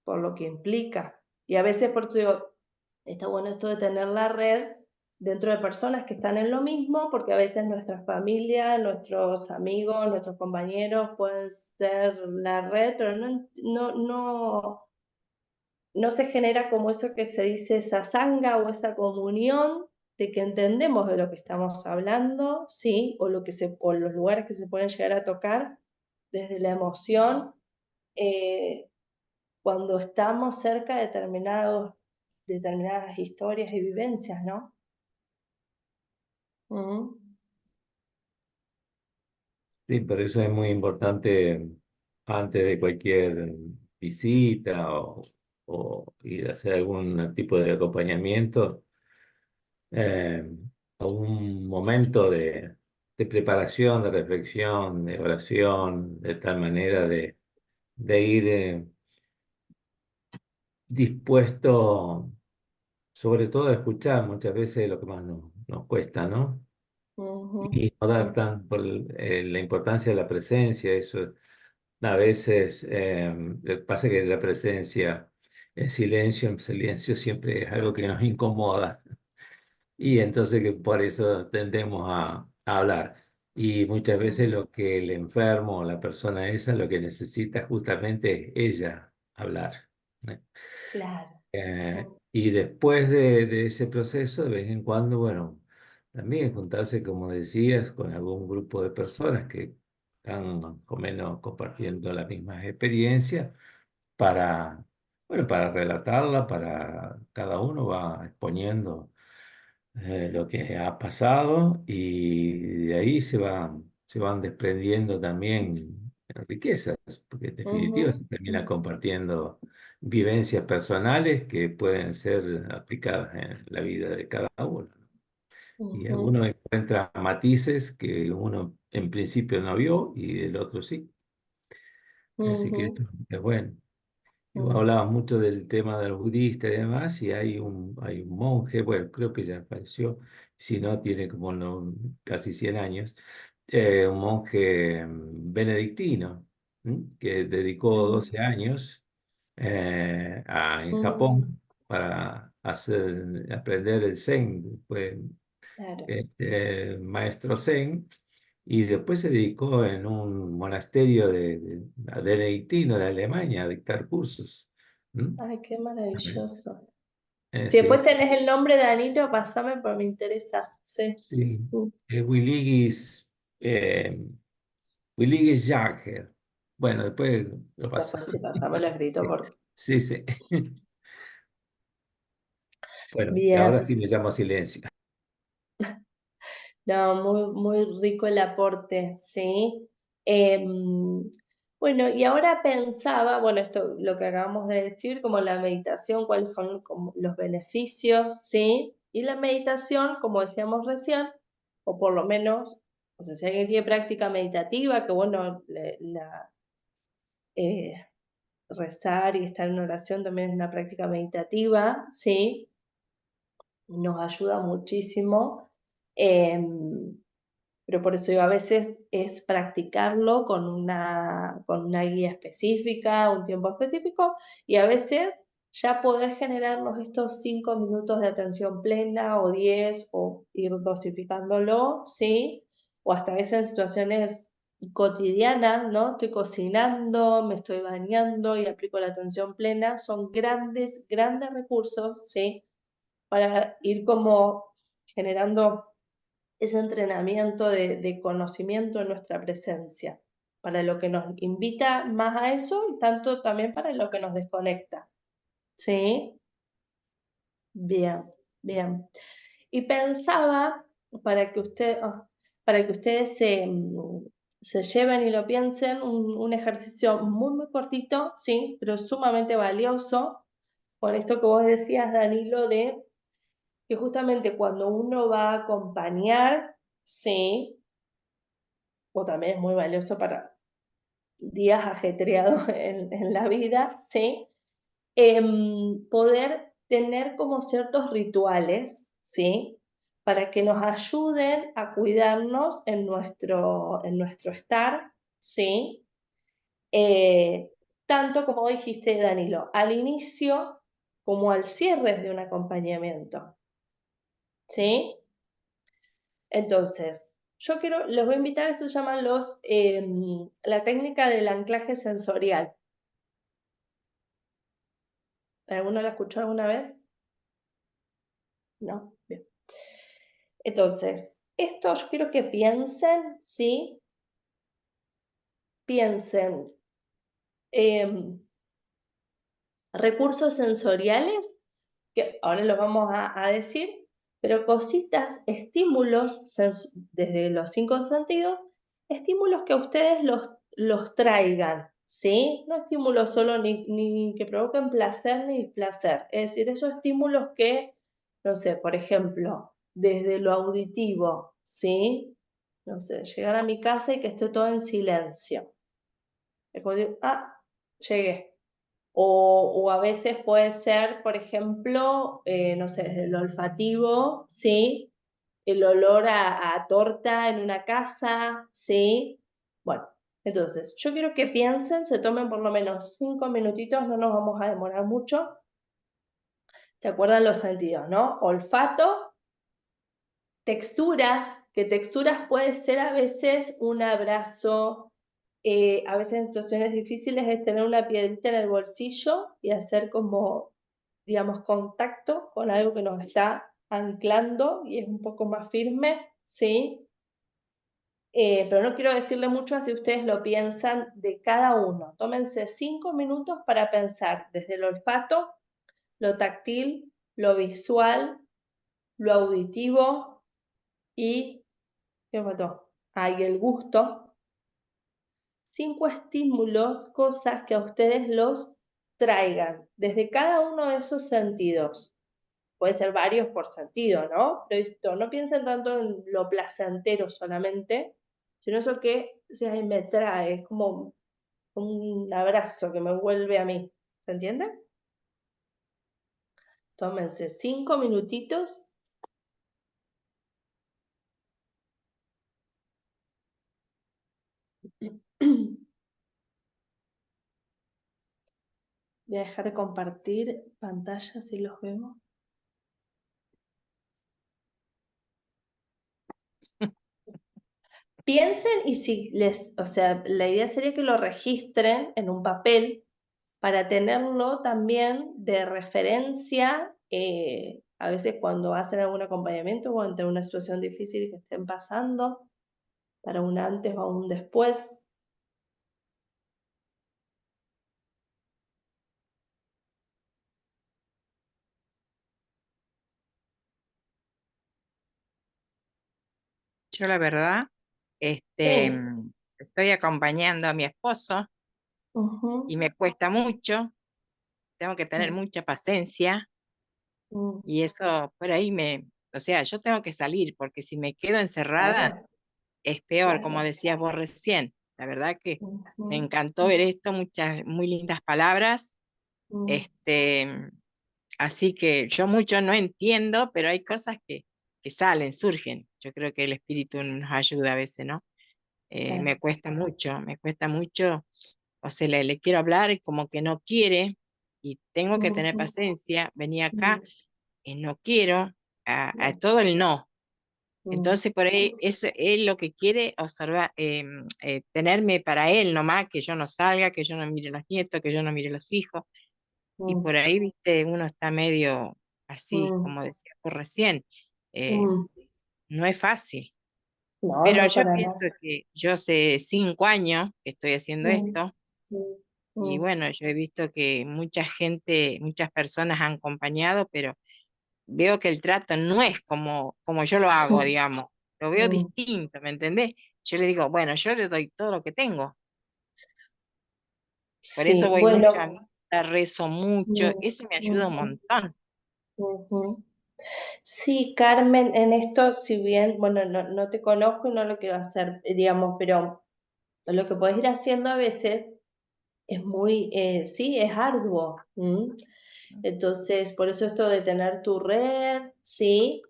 Por lo que implica. Y a veces, por eso digo, está bueno esto de tener la red dentro de personas que están en lo mismo, porque a veces nuestra familia, nuestros amigos, nuestros compañeros pueden ser la red, pero no se genera como eso que se dice, esa sanga o esa comunión de que entendemos de lo que estamos hablando, ¿sí? O los lugares que se pueden llegar a tocar desde la emoción, eh, cuando estamos cerca de determinadas historias y vivencias, ¿no? Mm. Sí, por eso es muy importante antes de cualquier visita o ir a hacer algún tipo de acompañamiento, eh, a un momento de preparación, de reflexión, de oración, de tal manera de ir dispuesto sobre todo a escuchar muchas veces lo que más nos cuesta, ¿no? Ujú, Y no dar mm, tan por la importancia de la presencia, eso a veces pasa que la presencia, el silencio siempre es algo que nos incomoda y entonces que por eso tendemos a hablar. Y muchas veces lo que el enfermo o la persona esa lo que necesita justamente es ella hablar, ¿no? claro. Y después de ese proceso, de vez en cuando, bueno, también juntarse, como decías, con algún grupo de personas que están más o menos compartiendo las mismas experiencias para, bueno, para relatarla, para cada uno va exponiendo lo que ha pasado y de ahí se van desprendiendo también riquezas, porque en definitiva Ujú, se termina mm, compartiendo vivencias personales que pueden ser aplicadas en la vida de cada uno. Y ujú, alguno encuentra matices que uno en principio no vio y el otro sí. Así que ujú, esto es bueno. Y vos mm. hablabas mucho del tema de los budistas y demás, y hay un monje, bueno, creo que ya falleció, si no, tiene como casi 100 años, un monje benedictino, que dedicó Mm, 12 años en mm, Japón para aprender el Zen, fue claro. maestro Zen, y después se dedicó en un monasterio benedictino de Alemania a dictar cursos. ¿Mm? Ay, qué maravilloso. Si Sí, después sí, tenés el nombre de Danilo, pasame, porque me interesa. Sí. sí. Mm. Es eh, Willigis Jagger. Bueno, después lo pasa. Después sí, pasámelo escrito porque. Sí, sí. Bueno, y ahora Bien, sí me llamo silencio. No, muy rico el aporte, ¿sí? Bueno, y ahora pensaba, bueno, esto lo que acabamos de decir, como la meditación, cuáles son como los beneficios, ¿sí? Y la meditación, como decíamos recién, o por lo menos, o sea, si alguien tiene práctica meditativa, que bueno, eh, rezar y estar en oración también es una práctica meditativa, ¿sí? Nos ayuda muchísimo. Pero por eso yo a veces es practicarlo con una guía específica, un tiempo específico, y a veces ya poder generarnos estos 5 minutos de atención plena o 10 o ir dosificándolo, ¿sí? O hasta a veces en situaciones cotidianas, ¿no? Estoy cocinando, me estoy bañando y aplico la atención plena, son grandes, grandes recursos, ¿sí? Para ir como generando ese entrenamiento de conocimiento en nuestra presencia, para lo que nos invita más a eso y tanto también para lo que nos desconecta. ¿Sí? Bien, bien. Y pensaba, para que para que ustedes se lleven y lo piensen, un ejercicio muy cortito, sí, pero sumamente valioso, con esto que vos decías, Danilo, de que justamente cuando uno va a acompañar, sí, o también es muy valioso para días ajetreados en la vida, ¿sí? Poder tener como ciertos rituales, ¿sí? Para que nos ayuden a cuidarnos en nuestro estar, ¿sí? Tanto como dijiste, Danilo, al inicio como al cierre de un acompañamiento, ¿sí? Entonces, les voy a invitar, esto se llama la técnica del anclaje sensorial. ¿Alguno la escuchó alguna vez? No, bien. Entonces, esto yo quiero que piensen, ¿sí? Piensen recursos sensoriales, que ahora los vamos a decir, pero cositas, estímulos desde los 5 sentidos, estímulos que a ustedes los traigan, ¿sí? No estímulos solo ni que provoquen placer ni displacer, es decir, esos estímulos que, no sé, por ejemplo, desde lo auditivo, ¿sí? No sé, llegar a mi casa y que esté todo en silencio. Es como digo, llegué. O a veces puede ser, por ejemplo, no sé, desde el olfativo, ¿sí? El olor a torta en una casa, ¿sí? Bueno, entonces, yo quiero que piensen, se tomen por lo menos 5 minutitos, no nos vamos a demorar mucho. ¿Se acuerdan los sentidos, no? Olfato, texturas, que texturas puede ser a veces un abrazo, a veces en situaciones difíciles es tener una piedrita en el bolsillo y hacer como, digamos, contacto con algo que nos está anclando y es un poco más firme, ¿sí? Pero no quiero decirle mucho así ustedes lo piensan de cada uno. Tómense 5 minutos para pensar desde el olfato, lo táctil, lo visual, lo auditivo y, ¿qué me faltó? Y el gusto. 5 estímulos, cosas que a ustedes los traigan desde cada uno de esos sentidos. Puede ser varios por sentido, ¿no? Pero esto, no piensen tanto en lo placentero solamente, sino eso que me trae, es como un abrazo que me vuelve a mí. ¿Se entiende? Tómense 5 minutitos. Voy a dejar de compartir pantalla si los vemos. Piensen y si o sea, la idea sería que lo registren en un papel para tenerlo también de referencia, a veces cuando hacen algún acompañamiento o ante una situación difícil que estén pasando, para un antes o un después. Yo la verdad, Sí. estoy acompañando a mi esposo Ujú, y me cuesta mucho, tengo que tener mm, mucha paciencia mm, y eso por ahí o sea, yo tengo que salir porque si me quedo encerrada Claro, es peor, como claro. decías vos recién. La verdad que me Ujú, encantó ver esto, muchas muy lindas palabras. mm, Este, Así que yo mucho no entiendo, pero hay cosas que salen, surgen. Yo creo que el espíritu nos ayuda a veces, ¿no? Claro. Me cuesta mucho, o sea, le quiero hablar y como que no quiere, y tengo que tener Ujú, paciencia, venía acá, mm, no quiero, a mm, todo el no. mm, Entonces, por ahí, él lo que quiere observar, tenerme para él nomás, que yo no salga, que yo no mire los nietos, que yo no mire los hijos. Y mm, por ahí, viste, uno está medio así, mm, como decía por recién, eh, mm. no es fácil. No, Pero no, yo para pienso nada. que yo hace 5 años que estoy haciendo Mm, esto, mm, y mm, bueno, yo he visto que mucha gente, muchas personas han acompañado, pero veo que el trato no es como yo lo hago, mm, digamos. Lo veo mm. distinto, ¿me entendés? Yo le digo, bueno, yo le doy todo lo que tengo. Por eso Sí, voy mucho a bueno. misa, rezo mucho, Mm, eso me ayuda un ujú, montón. ujú. Sí, Carmen, en esto, si bien, bueno, no te conozco y no lo quiero hacer, digamos, pero lo que puedes ir haciendo a veces es muy, sí, es arduo. Entonces, por eso esto de tener tu red, sí.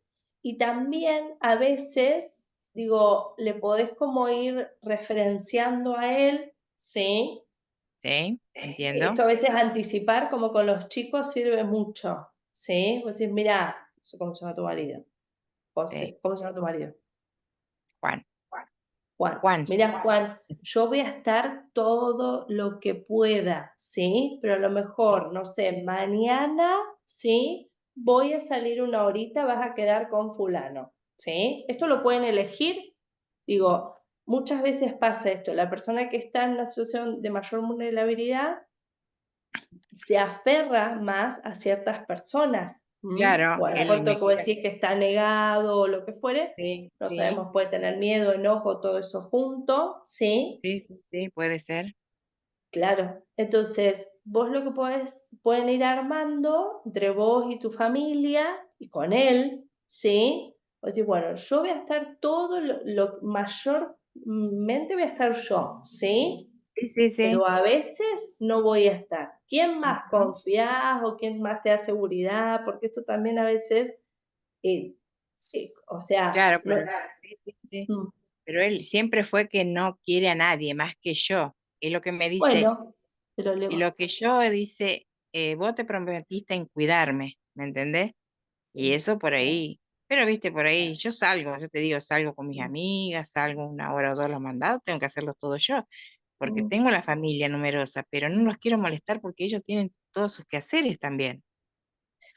Y también a veces, digo, le podés como ir referenciando a él, sí. ¿Sí? ¿Entiendo? Esto a veces anticipar, como con los chicos, sirve mucho, ¿sí? Vos decís, mira, no sé cómo se llama tu marido. Sí. José, ¿cómo se llama tu marido? Juan. Juan. Juan, sí. Mira, Juan, yo voy a estar todo lo que pueda, ¿sí? Pero a lo mejor, no sé, mañana, ¿sí? Voy a salir una horita, vas a quedar con fulano, ¿sí? Esto lo pueden elegir. Digo, muchas veces pasa esto, la persona que está en una situación de mayor vulnerabilidad se aferra más a ciertas personas. Claro, O a lo mejor él me tengo que quiere. decir que está negado o lo que fuere, Sí, no sí, sabemos, puede tener miedo, enojo, todo eso junto, ¿sí? sí, sí, sí, puede ser. Claro. Entonces, vos lo que pueden ir armando entre vos y tu familia y con él, ¿sí? Vos decís, bueno, yo voy a estar todo lo mayormente voy a estar yo, ¿sí? Sí, sí, sí. Pero a veces no voy a estar. ¿Quién más Ujú. confías o quién más te da seguridad? Porque esto también a veces, eh, o sea, Claro, no, pero sí, sí, sí. mm, Pero él siempre fue que no quiere a nadie más que yo. Es lo que me dice, bueno, pero y lo que yo dice, vos te prometiste en cuidarme, ¿me entendés? Y eso por ahí, pero viste, por ahí, yo salgo, yo te digo, salgo con mis amigas, salgo 1 hora o 2 los mandados, tengo que hacerlos todo yo, porque mm, tengo la familia numerosa, pero no los quiero molestar porque ellos tienen todos sus quehaceres también,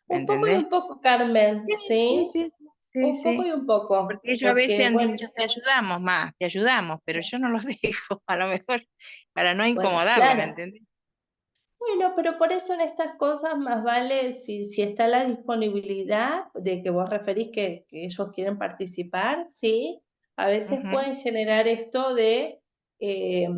¿me un poco y entendés? un poco, Carmen, Sí, sí, ¿sí? sí, sí, Un poco sí. y un poco, Porque ellos a veces porque han bueno, dicho, te ayudamos, pero yo no los dejo, a lo mejor para no bueno, incomodarlo, ¿me claro. entendés? Bueno, pero por eso en estas cosas más vale si está la disponibilidad de que vos referís que ellos quieren participar, ¿sí? A veces Ujú. pueden generar esto de, eh,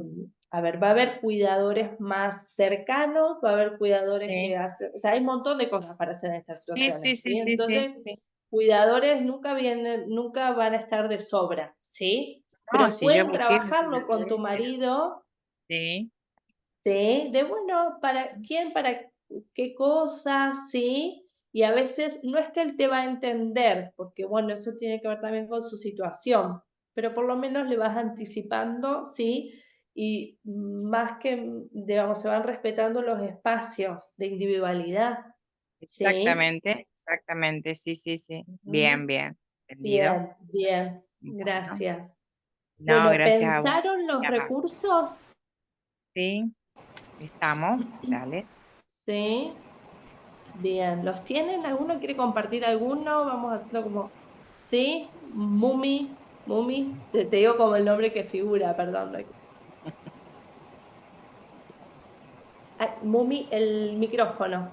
a ver, va a haber cuidadores más cercanos, va a haber cuidadores que Sí, hacen, o sea, hay un montón de cosas para hacer en estas sí, sí, situaciones, sí, ¿sí? sí, sí, Entonces, sí. cuidadores nunca vienen, nunca van a estar de sobra, ¿sí? No, Pero si yo pueden busqué trabajarlo con tu pero marido. sí, Sí, de bueno, ¿para quién, para qué cosas? Sí, y a veces no es que él te va a entender, porque bueno, eso tiene que ver también con su situación, pero por lo menos le vas anticipando, sí, y más que, digamos, se van respetando los espacios de individualidad, sí. exactamente, exactamente, sí, sí, sí. Bien, Ujú. bien, entendido. Bien, bien, Bueno, gracias. no, Bueno, gracias a vos. ¿pensaron los Ya va. recursos? Sí, estamos, dale. Sí. Bien, ¿los tienen? ¿Alguno quiere compartir alguno? Vamos haciendo como, ¿sí? Mumi, te digo como el nombre que figura, perdón. Ah, Mumi, el micrófono.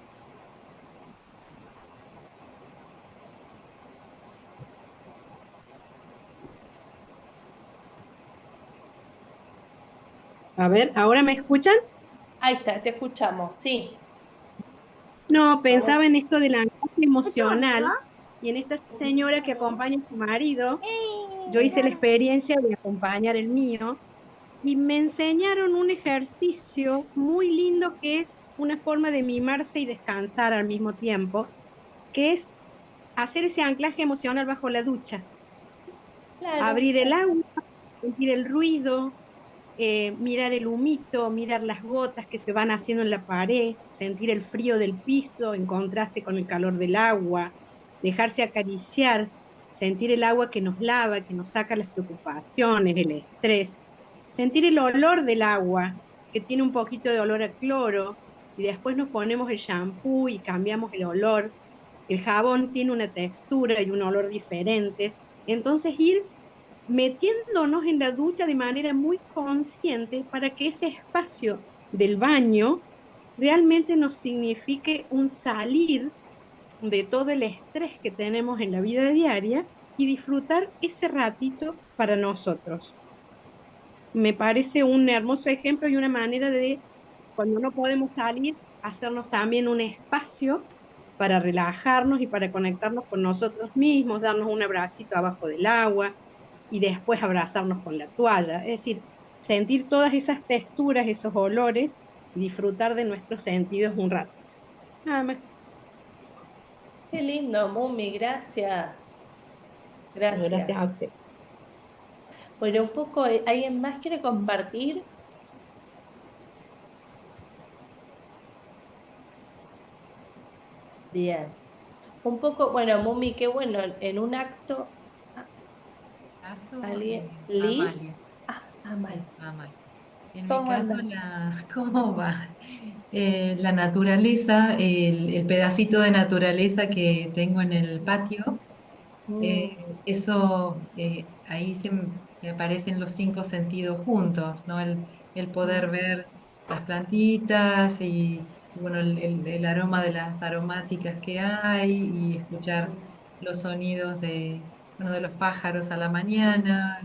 A ver, ¿ahora me escuchan? Ahí está, te escuchamos, sí. No, pensaba Vamos. en esto del anclaje emocional y en esta señora que acompaña a su marido. Yo hice la experiencia de acompañar el mío y me enseñaron un ejercicio muy lindo que es una forma de mimarse y descansar al mismo tiempo, que es hacer ese anclaje emocional bajo la ducha. Claro. Abrir el agua, sentir el ruido, mirar el humito, mirar las gotas que se van haciendo en la pared, sentir el frío del piso en contraste con el calor del agua, dejarse acariciar, sentir el agua que nos lava, que nos saca las preocupaciones, el estrés, sentir el olor del agua, que tiene un poquito de olor a cloro, y después nos ponemos el shampoo y cambiamos el olor. El jabón tiene una textura y un olor diferentes. Entonces ir metiéndonos en la ducha de manera muy consciente para que ese espacio del baño realmente nos signifique un salir de todo el estrés que tenemos en la vida diaria y disfrutar ese ratito para nosotros. Me parece un hermoso ejemplo y una manera de, cuando no podemos salir, hacernos también un espacio para relajarnos y para conectarnos con nosotros mismos, darnos un abracito abajo del agua y después abrazarnos con la toalla. Es decir, sentir todas esas texturas, esos olores y disfrutar de nuestros sentidos un ratito. Nada más. Qué lindo, Mumi, gracias. Gracias. Gracias a usted. Bueno, un poco, ¿alguien más quiere compartir? Bien. Un poco, bueno, Mumi, qué bueno, en un acto, Caso, alguien, Liz, Amalia. Amalia, Amalia. En mi ¿cómo caso, andas? ¿cómo va? La naturaleza, el pedacito de naturaleza que tengo en el patio, eso, ahí se aparecen los cinco sentidos juntos, ¿no? El poder ver las plantitas y bueno, el aroma de las aromáticas que hay y escuchar los sonidos bueno, de los pájaros a la mañana,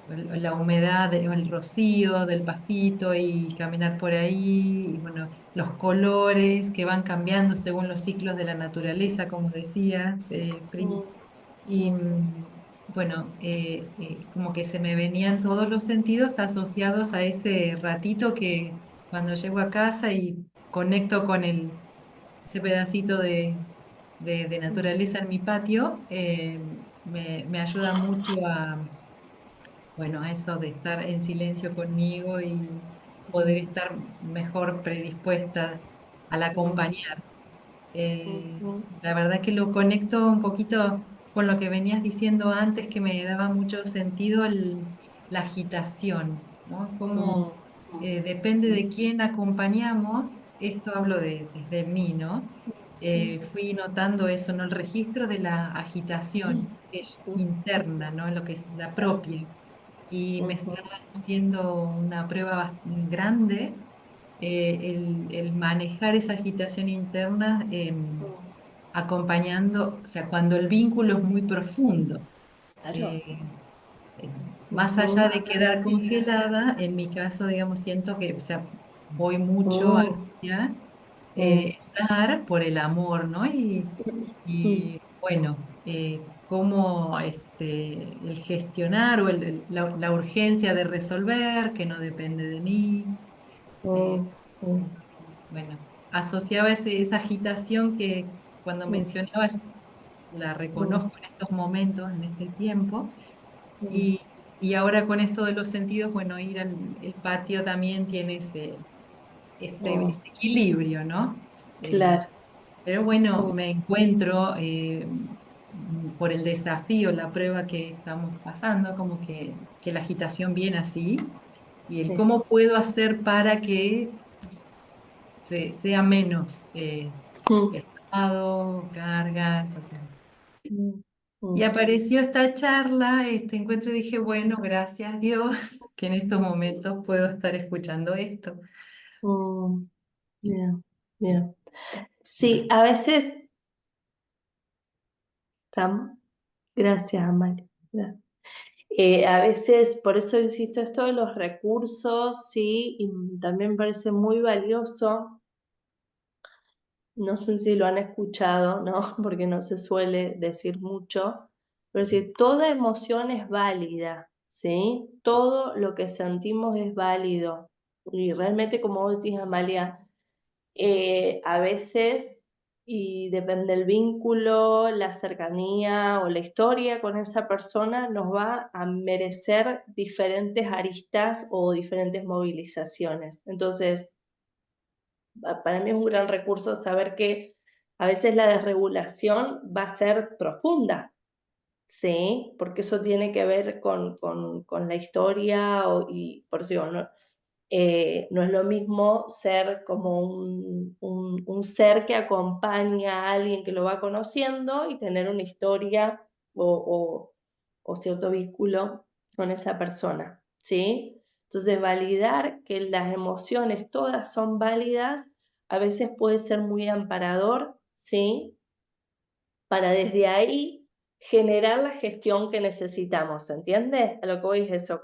la humedad, el rocío del pastito y caminar por ahí, y bueno, los colores que van cambiando según los ciclos de la naturaleza, como decías, Pri. Y bueno, como que se me venían todos los sentidos asociados a ese ratito que cuando llego a casa y conecto con ese pedacito de naturaleza en mi patio, me ayuda mucho bueno, a eso de estar en silencio conmigo y poder estar mejor predispuesta al acompañar. La verdad que lo conecto un poquito con lo que venías diciendo antes, que me daba mucho sentido la agitación, ¿no? Cómo depende de quién acompañamos, esto hablo desde mí, ¿no? Fui notando eso, ¿no? El registro de la agitación que es interna, ¿no? Lo que es la propia. Y me está haciendo una prueba grande el manejar esa agitación interna, acompañando, o sea, cuando el vínculo es muy profundo. Claro. eh, eh, Más allá de quedar congelada, en mi caso, digamos, siento que, o sea, voy mucho hacia dar por el amor, ¿no? Y bueno, cómo el gestionar o la urgencia de resolver, que no depende de mí. eh, bueno, asociaba esa agitación que cuando mencionabas, la reconozco en estos momentos, en este tiempo, y ahora con esto de los sentidos, bueno, ir al el patio también tiene ese equilibrio, ¿no? Claro. Pero bueno, me encuentro por el desafío, la prueba que estamos pasando, como que la agitación viene así, y el Sí. cómo puedo hacer para que sea menos pesado, carga, entonces. Y apareció esta charla, este encuentro y dije, bueno, gracias Dios que en estos momentos puedo estar escuchando esto. Bien, bien. Sí, a veces, gracias, Amalia. Gracias. A veces, por eso insisto, esto de los recursos, sí, y también me parece muy valioso. No sé si lo han escuchado, ¿no? Porque no se suele decir mucho, pero decir, toda emoción es válida, ¿sí? Todo lo que sentimos es válido. Y realmente, como vos decís, Amalia, a veces, y depende del vínculo, la cercanía o la historia con esa persona, nos va a merecer diferentes aristas o diferentes movilizaciones. Entonces, para mí es un gran recurso saber que a veces la desregulación va a ser profunda, ¿sí? Porque eso tiene que ver con la historia y por eso digo, no, no es lo mismo ser como un ser que acompaña a alguien que lo va conociendo y tener una historia o cierto vínculo con esa persona, ¿sí? Entonces, validar que las emociones todas son válidas a veces puede ser muy amparador, ¿sí? Para desde ahí generar la gestión que necesitamos, ¿entiendes? A lo que voy es eso,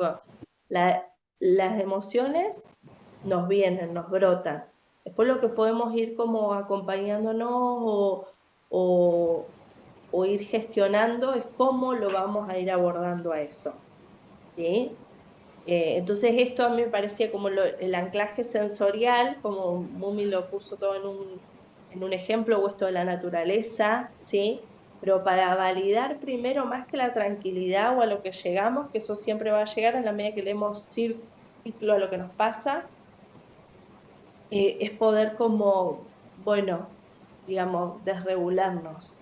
las emociones nos vienen, nos brotan. Después lo que podemos ir como acompañándonos o ir gestionando es cómo lo vamos a ir abordando a eso, ¿sí? Entonces esto a mí me parecía como el anclaje sensorial, como Mumi lo puso todo en un ejemplo, o esto de la naturaleza, ¿sí? Pero para validar primero más que la tranquilidad o a lo que llegamos, que eso siempre va a llegar en la medida que leemos ciclo a lo que nos pasa, es poder como, bueno, digamos, desregularnos,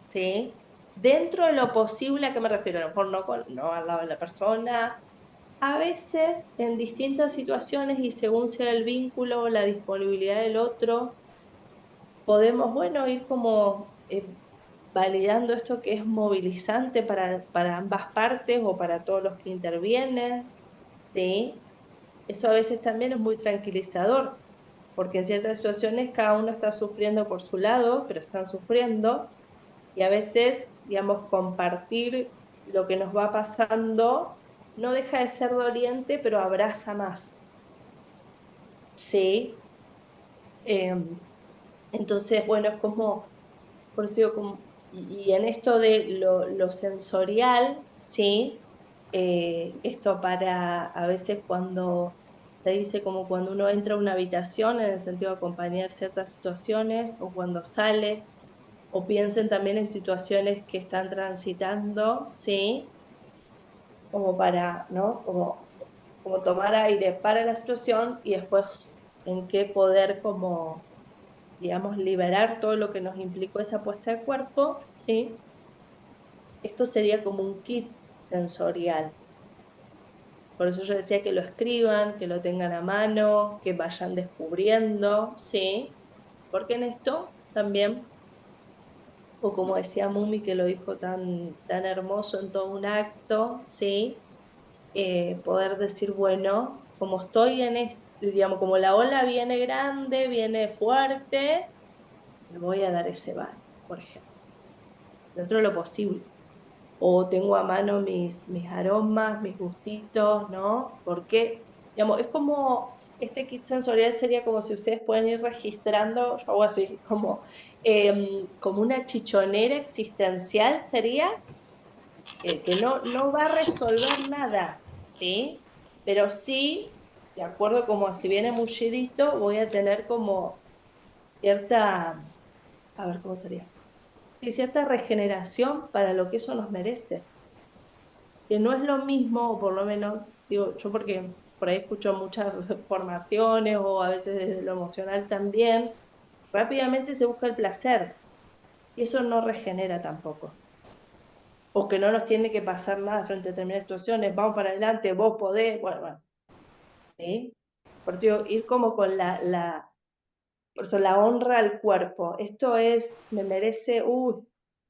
¿sí? Dentro de lo posible, ¿a qué me refiero? A lo mejor no al lado de la persona, a veces en distintas situaciones y según sea el vínculo o la disponibilidad del otro, podemos, bueno, ir como validando esto que es movilizante para ambas partes o para todos los que intervienen, ¿sí? Eso a veces también es muy tranquilizador, porque en ciertas situaciones cada uno está sufriendo por su lado, pero están sufriendo, y a veces, digamos, compartir lo que nos va pasando no deja de ser doliente, pero abraza más, ¿sí? Entonces, bueno, es como, por eso digo, y en esto de lo sensorial, ¿sí? Esto para, a veces cuando se dice como cuando uno entra a una habitación, en el sentido de acompañar ciertas situaciones, o cuando sale, o piensen también en situaciones que están transitando, ¿sí? Como para, ¿no? Como tomar aire para la situación y después en qué poder como, digamos, liberar todo lo que nos implicó esa puesta de cuerpo, ¿sí? Esto sería como un kit sensorial. Por eso yo decía que lo escriban, que lo tengan a mano, que vayan descubriendo, ¿sí? Porque en esto también, o como decía Mumi, que lo dijo tan hermoso en todo un acto, ¿sí? Poder decir, bueno, como estoy en este, digamos, como la ola viene grande, viene fuerte, me voy a dar ese baño, por ejemplo, dentro de lo posible. O tengo a mano mis aromas, mis gustitos, ¿no? Porque, digamos, es como, este kit sensorial sería como si ustedes pueden ir registrando, yo hago así, como una chichonera existencial sería, que no va a resolver nada, ¿sí? Pero sí, de acuerdo como si viene mullidito, voy a tener como cierta, a ver cómo sería, sí, cierta regeneración para lo que eso nos merece. Que no es lo mismo, o por lo menos, digo, yo porque por ahí escucho muchas formaciones o a veces desde lo emocional también, rápidamente se busca el placer y eso no regenera tampoco. O que no nos tiene que pasar nada frente a determinadas situaciones, vamos para adelante, vos podés, bueno, ¿sí? Porque digo, ir como con por eso la honra al cuerpo. Esto es, me merece,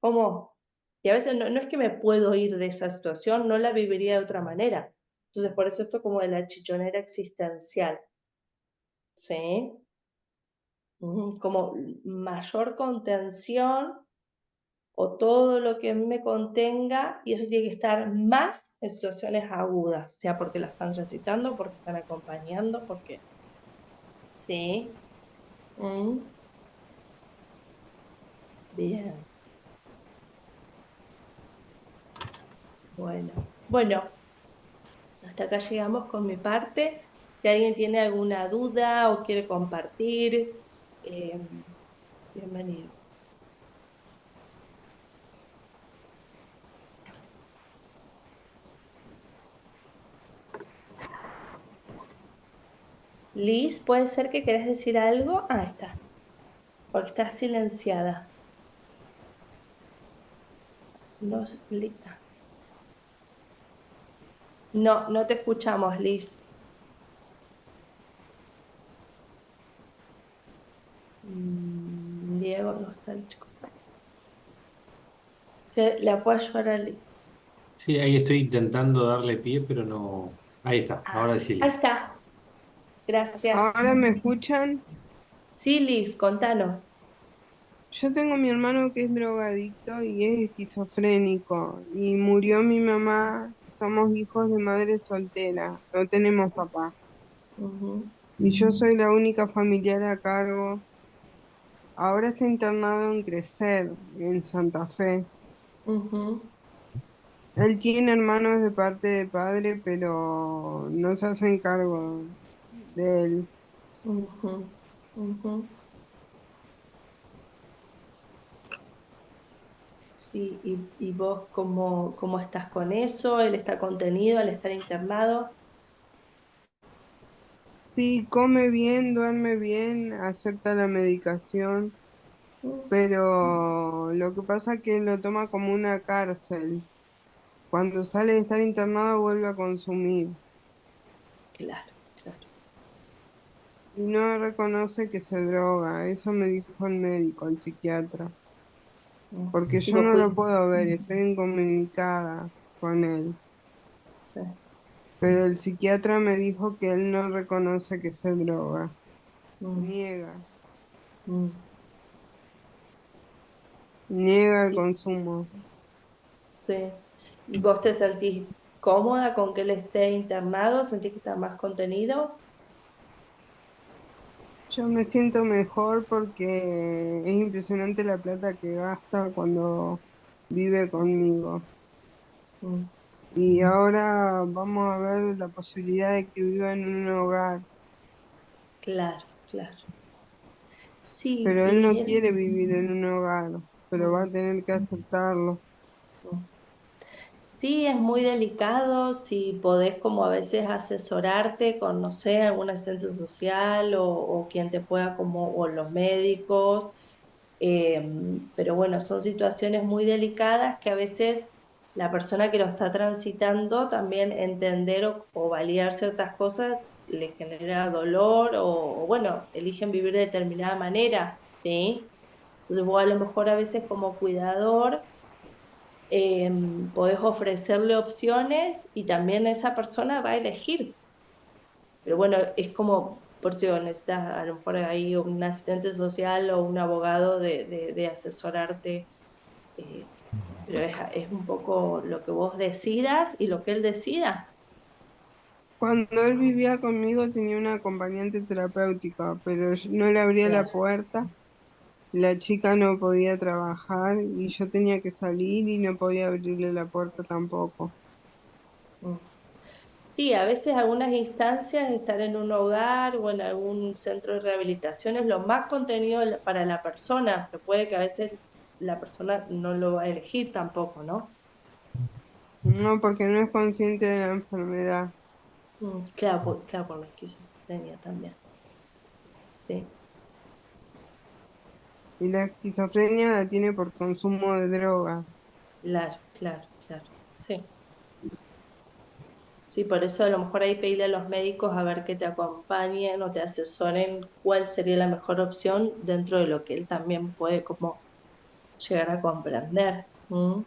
¿cómo? Y a veces no es que me puedo ir de esa situación, no la viviría de otra manera. Entonces, por eso esto como de la chichonera existencial, ¿sí? Como mayor contención o todo lo que a mí me contenga, y eso tiene que estar más en situaciones agudas, sea porque la están recitando, porque están acompañando, porque... Sí. Mm, bien. Bueno, hasta acá llegamos con mi parte. Si alguien tiene alguna duda o quiere compartir, eh, bienvenido. Liz, ¿puede ser que querés decir algo? Ah, está, porque está silenciada. No, no te escuchamos, Liz. Diego, no está el chico. ¿Le puedo ayudar a Liz? Sí, ahí estoy intentando darle pie, pero no. Ahí está, ahora sí, Ahí Liz. está, gracias. ¿Ahora me escuchan? Sí, Liz, contanos. Yo tengo a mi hermano que es drogadicto y es esquizofrénico y murió mi mamá. Somos hijos de madre soltera, no tenemos papá. Ujú, Y yo soy la única familiar a cargo. Ahora está internado en Crecer, en Santa Fe. ujú, Él tiene hermanos de parte de padre, pero no se hacen cargo de él. ujú, ujú. Sí, y vos cómo estás con eso? ¿Él está contenido al estar internado? Sí, come bien, duerme bien, acepta la medicación, Mm, pero lo que pasa es que lo toma como una cárcel. Cuando sale de estar internado vuelve a consumir claro, claro. y no reconoce que se droga. Eso me dijo el médico, el psiquiatra, Mm. porque Y yo vos no lo puedo ver, estoy incomunicada con él. sí, Pero el psiquiatra me dijo que él no reconoce que se droga, mm, niega, mm. niega el Y- consumo. sí. ¿Y vos te sentís cómoda con que él esté internado? ¿Sentís que está más contenido? Yo me siento mejor porque es impresionante la plata que gasta cuando vive conmigo. Mm, Y ahora vamos a ver la posibilidad de que viva en un hogar, claro, claro. Sí, pero él no y él... quiere vivir en un hogar, pero va mm, a tener que aceptarlo. mm. Sí, es muy delicado si podés como a veces asesorarte con, no sé, algún asistente social o quien te pueda como, o los médicos, pero bueno, son situaciones muy delicadas que a veces la persona que lo está transitando también entender o validar ciertas cosas le genera dolor o bueno, eligen vivir de determinada manera, ¿sí? Entonces vos a lo mejor a veces como cuidador podés ofrecerle opciones y también esa persona va a elegir. Pero bueno, es como, por eso necesitas a lo mejor ahí un asistente social o un abogado de asesorarte, eh, pero es un poco lo que vos decidas y lo que él decida. Cuando él vivía conmigo tenía una acompañante terapéutica, pero yo no le abría la Claro. puerta. La chica no podía trabajar y yo tenía que salir y no podía abrirle la puerta tampoco. Mm. Sí, a veces algunas instancias, estar en un hogar o en algún centro de rehabilitación es lo más contenido para la persona, pero puede que a veces la persona no lo va a elegir tampoco, ¿no? No, porque no es consciente de la enfermedad. Claro, claro, por la esquizofrenia también. Sí, Y la esquizofrenia la tiene por consumo de droga. claro, claro, claro. Sí. Sí, por eso a lo mejor ahí pedirle a los médicos a ver que te acompañen o te asesoren cuál sería la mejor opción dentro de lo que él también puede como llegar a comprender. ¿Mm?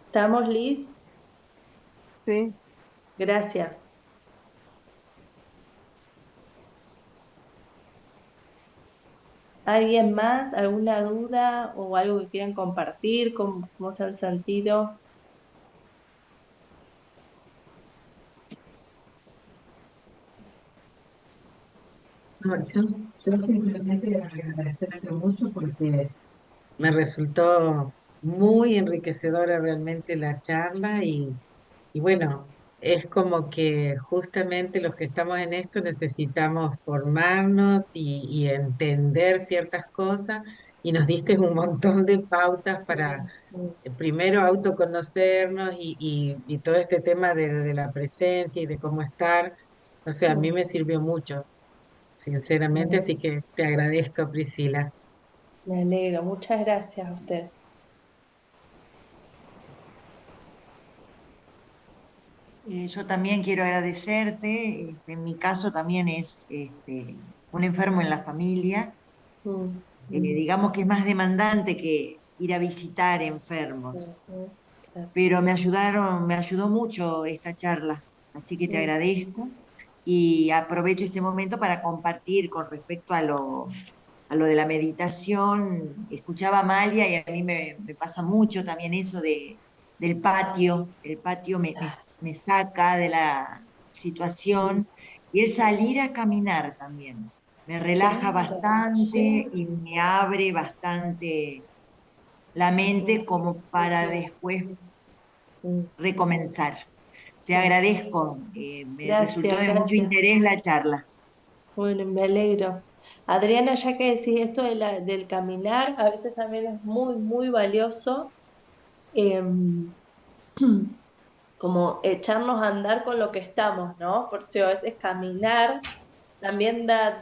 ¿Estamos, Liz? Sí, Gracias. ¿Alguien más? ¿Alguna duda o algo que quieran compartir? ¿Cómo se han sentido? No, yo simplemente agradecerte mucho porque me resultó muy enriquecedora realmente la charla y bueno, es como que justamente los que estamos en esto necesitamos formarnos y entender ciertas cosas y nos diste un montón de pautas para primero autoconocernos y todo este tema de la presencia y de cómo estar. O sea, a mí me sirvió mucho, sinceramente, así que te agradezco, Priscila. Me alegro, muchas gracias a usted. Yo también quiero agradecerte. En mi caso también es un enfermo en la familia. Digamos que es más demandante que ir a visitar enfermos, pero me ayudó mucho esta charla, así que te agradezco y aprovecho este momento para compartir con respecto a lo de la meditación. Escuchaba a Amalia y a mí me pasa mucho también eso del patio. El patio me saca de la situación y el salir a caminar también. Me relaja bastante y me abre bastante la mente como para después recomenzar. Te agradezco, me resultó Gracias, de mucho gracias. interés la charla. Bueno, me alegro. Adriana, ya que decís esto del caminar, a veces también es muy, muy valioso em, como echarnos a andar con lo que estamos, ¿no? Por eso a veces caminar también da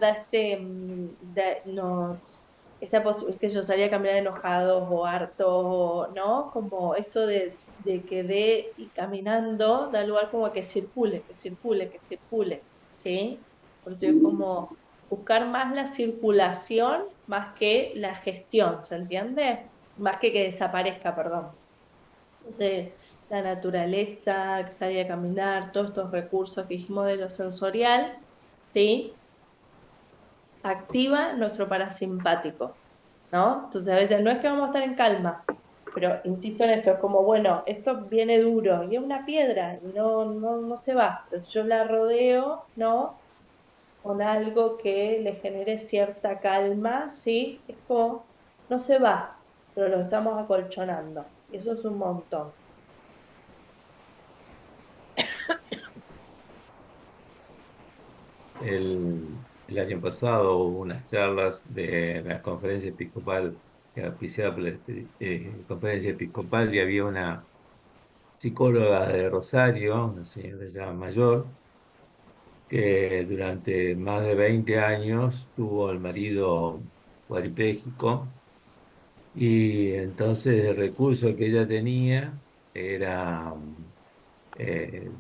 es que yo salía a caminar enojados o hartos, ¿no? Como eso de que y caminando da lugar como a que circule, que circule, que circule, ¿sí? Por eso es como buscar más la circulación más que la gestión, ¿se entiende? Más que desaparezca, perdón. Entonces, la naturaleza, salir a caminar, todos estos recursos que dijimos de lo sensorial, ¿sí? Activa nuestro parasimpático, ¿no? Entonces, a veces no es que vamos a estar en calma, pero insisto en esto, es como, bueno, esto viene duro y es una piedra y no se va. Entonces, yo la rodeo, ¿no? Con algo que le genere cierta calma, ¿sí? Es como, no se va, pero lo estamos acolchonando. Y eso es un montón. El año pasado hubo unas charlas de la conferencia episcopal auspiciada por la conferencia episcopal y había una psicóloga de Rosario, una señora ya mayor, que durante más de 20 años tuvo al marido cuadripléjico y entonces el recurso que ella tenía era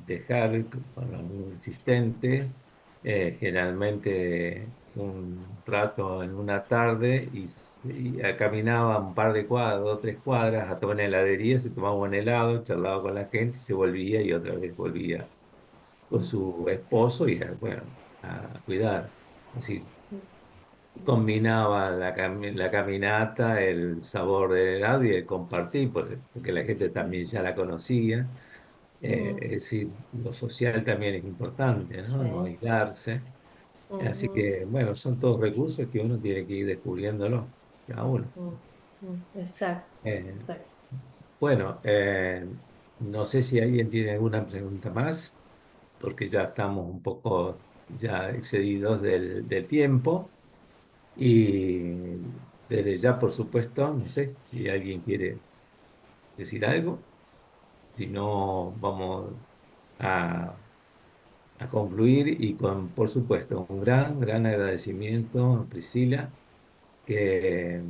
dejar con un asistente, generalmente un rato en una tarde, caminaba un par de cuadras, 2 o 3 cuadras, hasta una heladería, se tomaba un helado, charlaba con la gente, se volvía y otra vez volvía con su esposo y bueno, a cuidar. Así combinaba la caminata, el sabor del helado y el compartir, porque la gente también ya la conocía. Es decir, lo social también es importante, ¿no? No Sí. aislarse. Así Ujú, que, bueno, son todos recursos que uno tiene que ir descubriéndolo, cada uno. exacto, Eh, exacto. bueno, no sé si alguien tiene alguna pregunta más, porque ya estamos un poco ya excedidos del tiempo. Y desde ya, por supuesto, no sé si alguien quiere decir algo. Si no, vamos a a concluir y con, por supuesto, un gran, gran agradecimiento a Priscila, que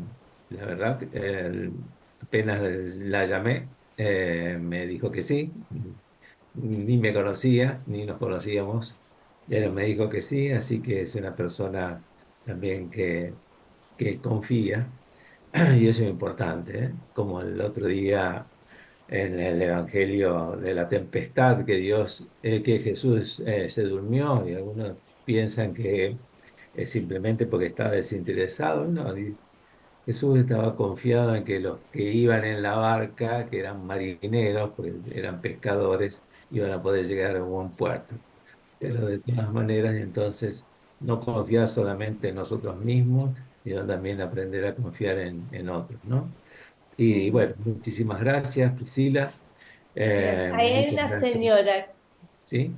la verdad, apenas la llamé, me dijo que sí, ni me conocía, ni nos conocíamos, pero me dijo que sí, así que es una persona también que confía, y eso es importante, ¿eh? Como el otro día en el Evangelio de la tempestad, que Jesús se durmió y algunos piensan simplemente porque estaba desinteresado, no, Jesús estaba confiado en que los que iban en la barca, que eran marineros, porque eran pescadores, iban a poder llegar a un buen puerto. Pero de todas maneras, entonces, no confiar solamente en nosotros mismos, sino también aprender a confiar en otros, ¿no? Y bueno, muchísimas gracias, Priscila. Bien, ahí hay Muchas una gracias. señora. ¿Sí?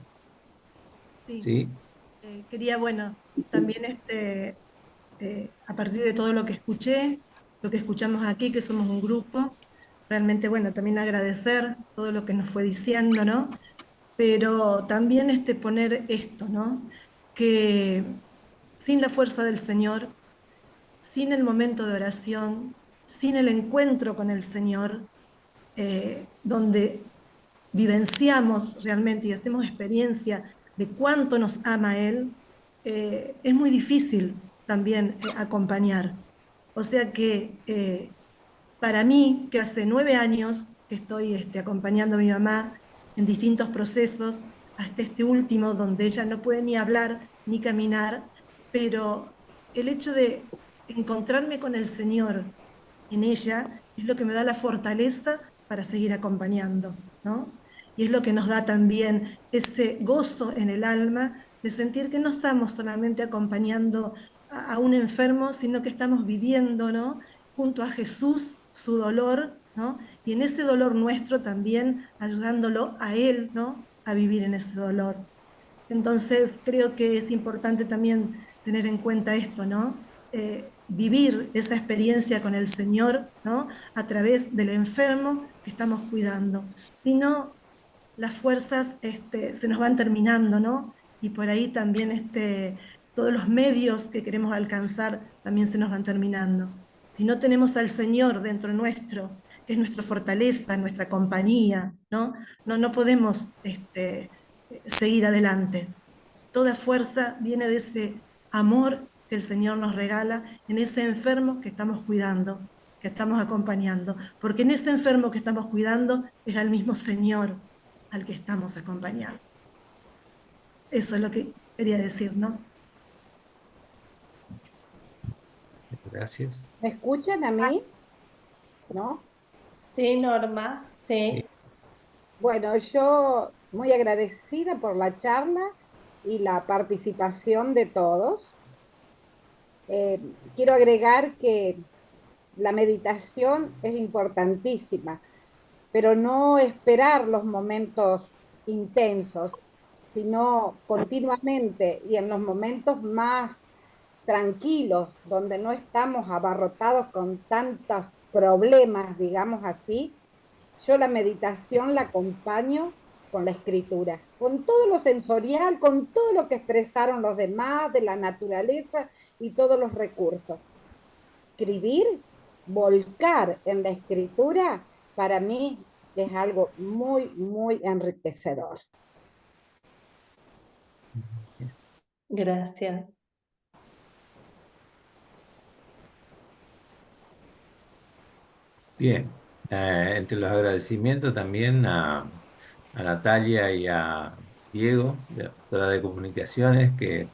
Sí, ¿Sí? quería, bueno, también a partir de todo lo que escuché, lo que escuchamos aquí, que somos un grupo, realmente, bueno, también agradecer todo lo que nos fue diciendo, ¿no? Pero también poner esto, ¿no? Que sin la fuerza del Señor, sin el momento de oración, sin el encuentro con el Señor, donde vivenciamos realmente y hacemos experiencia de cuánto nos ama Él, es muy difícil también acompañar. O sea que para mí, que hace 9 años que estoy acompañando a mi mamá en distintos procesos, hasta este último, donde ella no puede ni hablar ni caminar, pero el hecho de encontrarme con el Señor en ella es lo que me da la fortaleza para seguir acompañando, ¿no? Y es lo que nos da también ese gozo en el alma de sentir que no estamos solamente acompañando a un enfermo, sino que estamos viviendo, ¿no? Junto a Jesús su dolor, ¿no? Y en ese dolor nuestro también ayudándolo a Él, ¿no? A vivir en ese dolor. Entonces, creo que es importante también tener en cuenta esto, ¿no? Vivir esa experiencia con el Señor, ¿no? A través del enfermo que estamos cuidando. Si no, las fuerzas se nos van terminando, ¿no? Y por ahí también todos los medios que queremos alcanzar también se nos van terminando. Si no tenemos al Señor dentro nuestro, que es nuestra fortaleza, nuestra compañía, ¿no? No podemos seguir adelante. Toda fuerza viene de ese amor que el Señor nos regala en ese enfermo que estamos cuidando, que estamos acompañando. Porque en ese enfermo que estamos cuidando es al mismo Señor al que estamos acompañando. Eso es lo que quería decir, ¿no? Gracias. ¿Me escuchan a mí? ¿No? Sí, Norma, Sí. sí. Bueno, yo muy agradecida por la charla y la participación de todos. Quiero agregar que la meditación es importantísima, pero no esperar los momentos intensos, sino continuamente y en los momentos más tranquilos, donde no estamos abarrotados con tantos problemas, digamos así. Yo la meditación la acompaño con la escritura, con todo lo sensorial, con todo lo que expresaron los demás de la naturaleza y todos los recursos. Escribir, volcar en la escritura, para mí es algo muy, muy enriquecedor. Gracias. Bien, entre los agradecimientos también a Natalia y a Diego, de la Facultad de Comunicaciones, que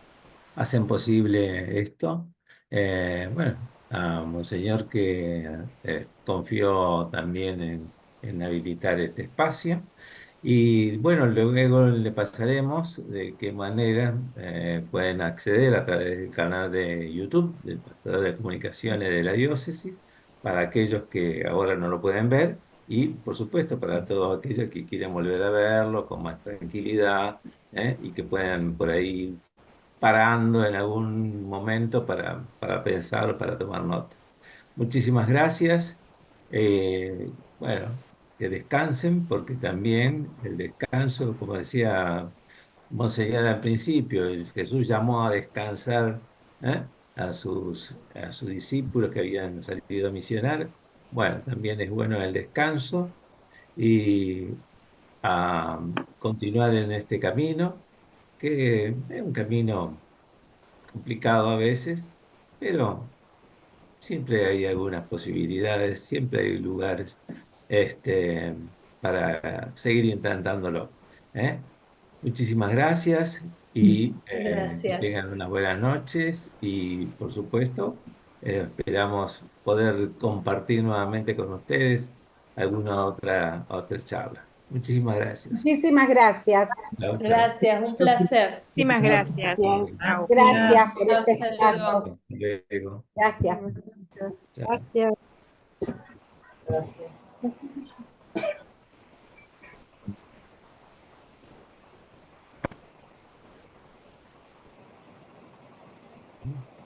hacen posible esto. Bueno, a Monseñor que confió también en habilitar este espacio. Y bueno, luego le pasaremos de qué manera pueden acceder a través del canal de YouTube del Pastor de Comunicaciones de la Diócesis, para aquellos que ahora no lo pueden ver, y por supuesto para todos aquellos que quieran volver a verlo con más tranquilidad, y que puedan por ahí parando en algún momento para pensar, para tomar nota. Muchísimas gracias. Bueno, que descansen, porque también el descanso, como decía Monseñor al principio, Jesús llamó a descansar, ¿eh? A sus discípulos que habían salido a misionar. Bueno, también es bueno el descanso y a continuar en este camino, que es un camino complicado a veces, pero siempre hay algunas posibilidades, siempre hay lugares para seguir intentándolo. ¿eh? Muchísimas gracias y que Gracias. tengan unas buenas noches y por supuesto esperamos poder compartir nuevamente con ustedes alguna otra charla. Muchísimas gracias. Muchísimas gracias. Chao, chao. Gracias, un placer. Muchísimas gracias. Gracias. Chao. Gracias por este Hasta luego. espacio. Hasta luego. Gracias. Chao. Gracias. Mm.